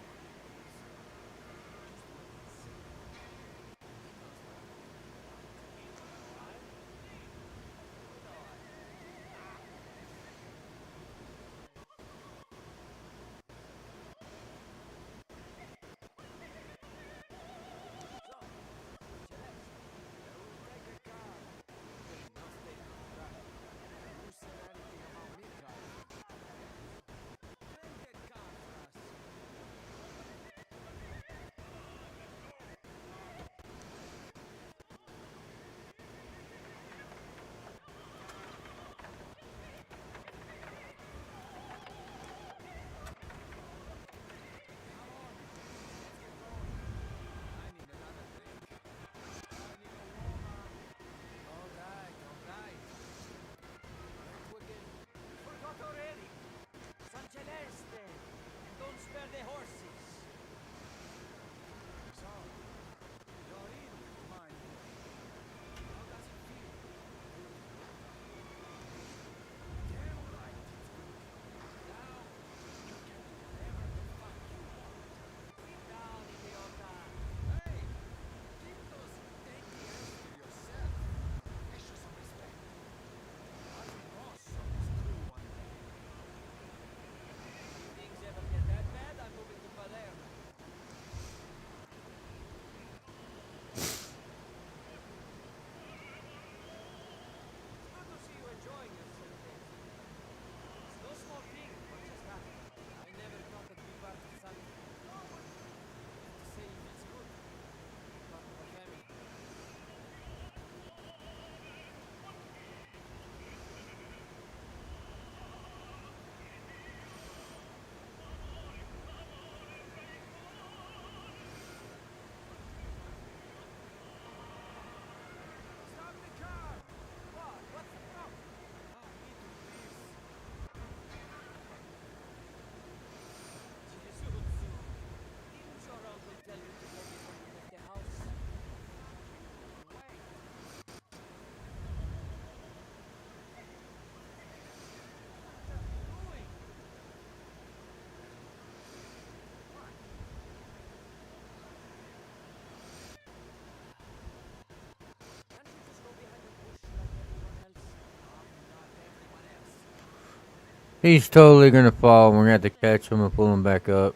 He's totally gonna fall. We're gonna have to catch him and pull him back up.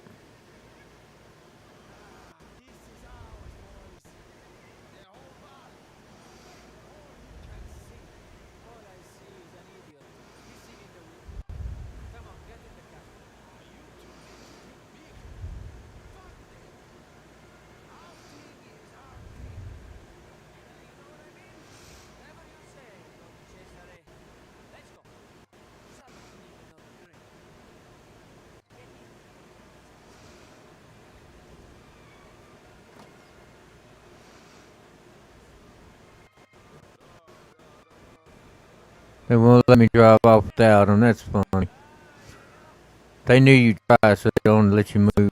They won't let me drive off without him. That's funny. They knew you'd try, so they don't let you move.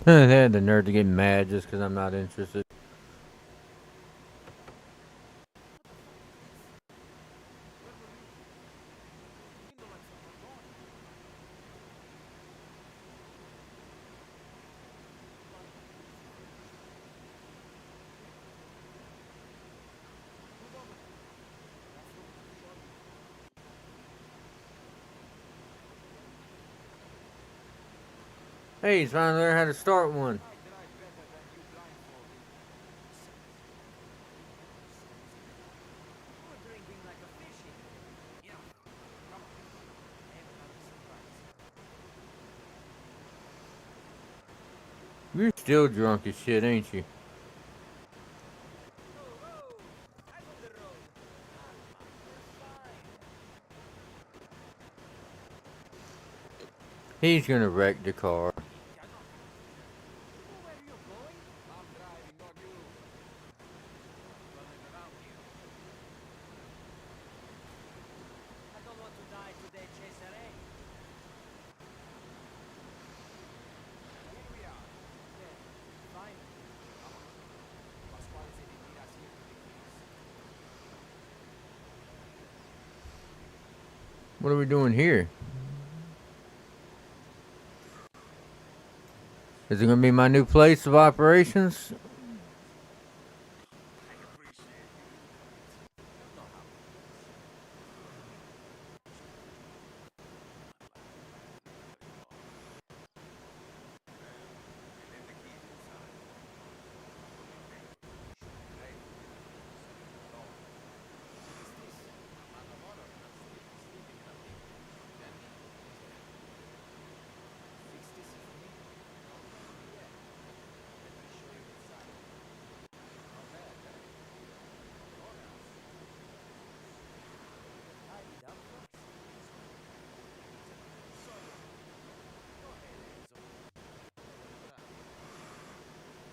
They had the nerve to get mad just because I'm not interested. Hey, he's finally learned how to start one. You're still drunk as shit, ain't you? He's gonna wreck the car. What are we doing here? Is it gonna be my new place of operations?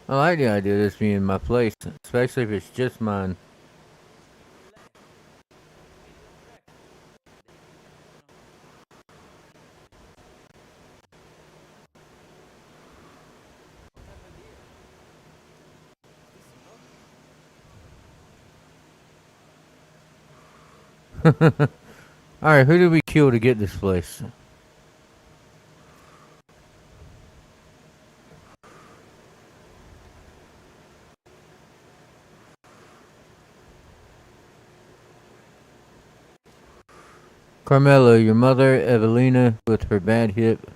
I like the idea of this being my place, especially if it's just mine. Alright, who did we kill to get this place? Carmela, your mother, Evelina, with her bad hip,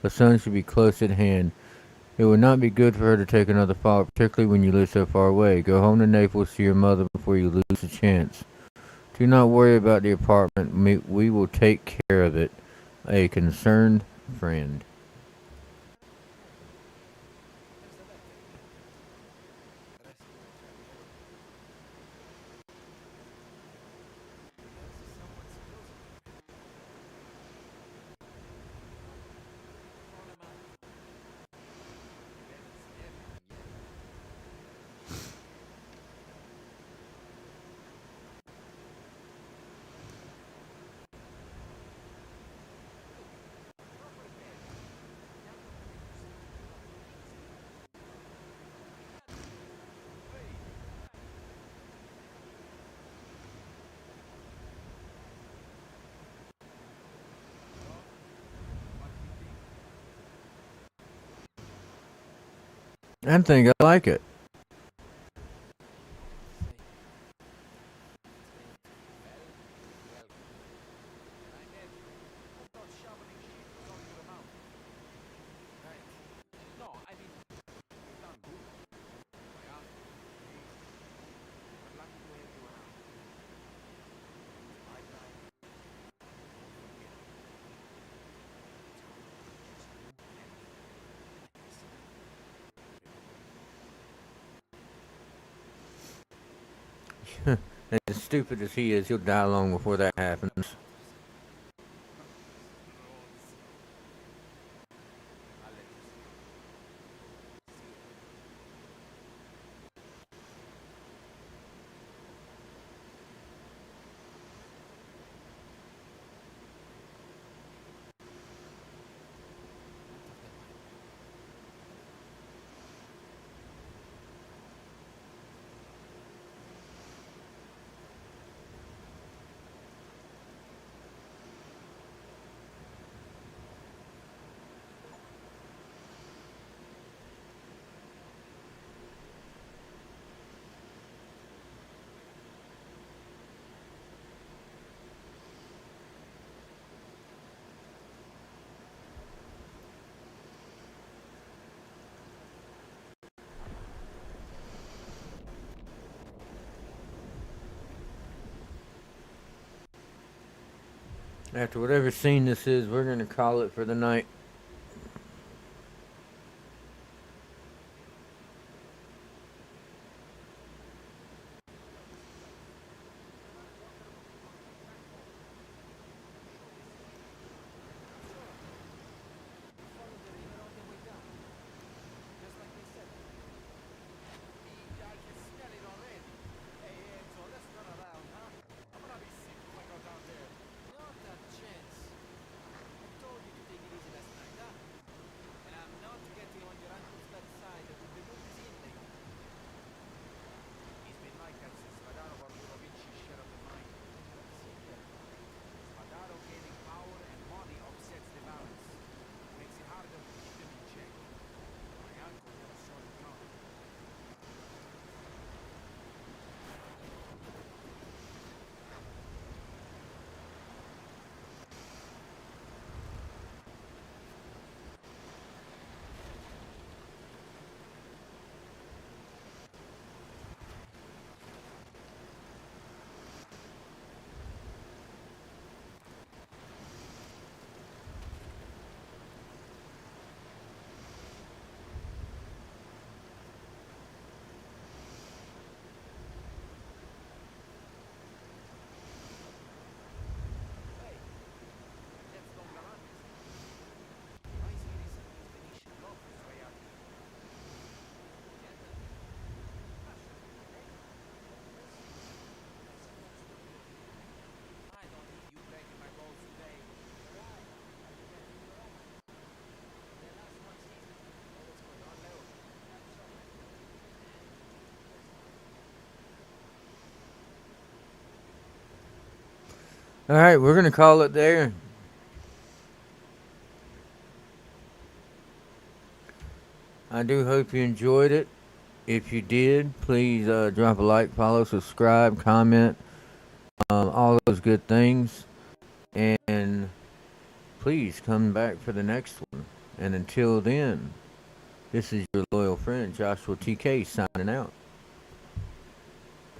a son should be close at hand. It would not be good for her to take another fall, particularly when you live so far away. Go home to Naples to your mother before you lose the chance. Do not worry about the apartment. We will take care of it. A concerned friend. I think I like it. As stupid as he is, he'll die long before that happens. After whatever scene this is, we're gonna call it for the night. Alright, we're going to call it there. I do hope you enjoyed it. If you did, please drop a like, follow, subscribe, comment, all those good things. And please come back for the next one. And until then, this is your loyal friend, Joshua TK, signing out.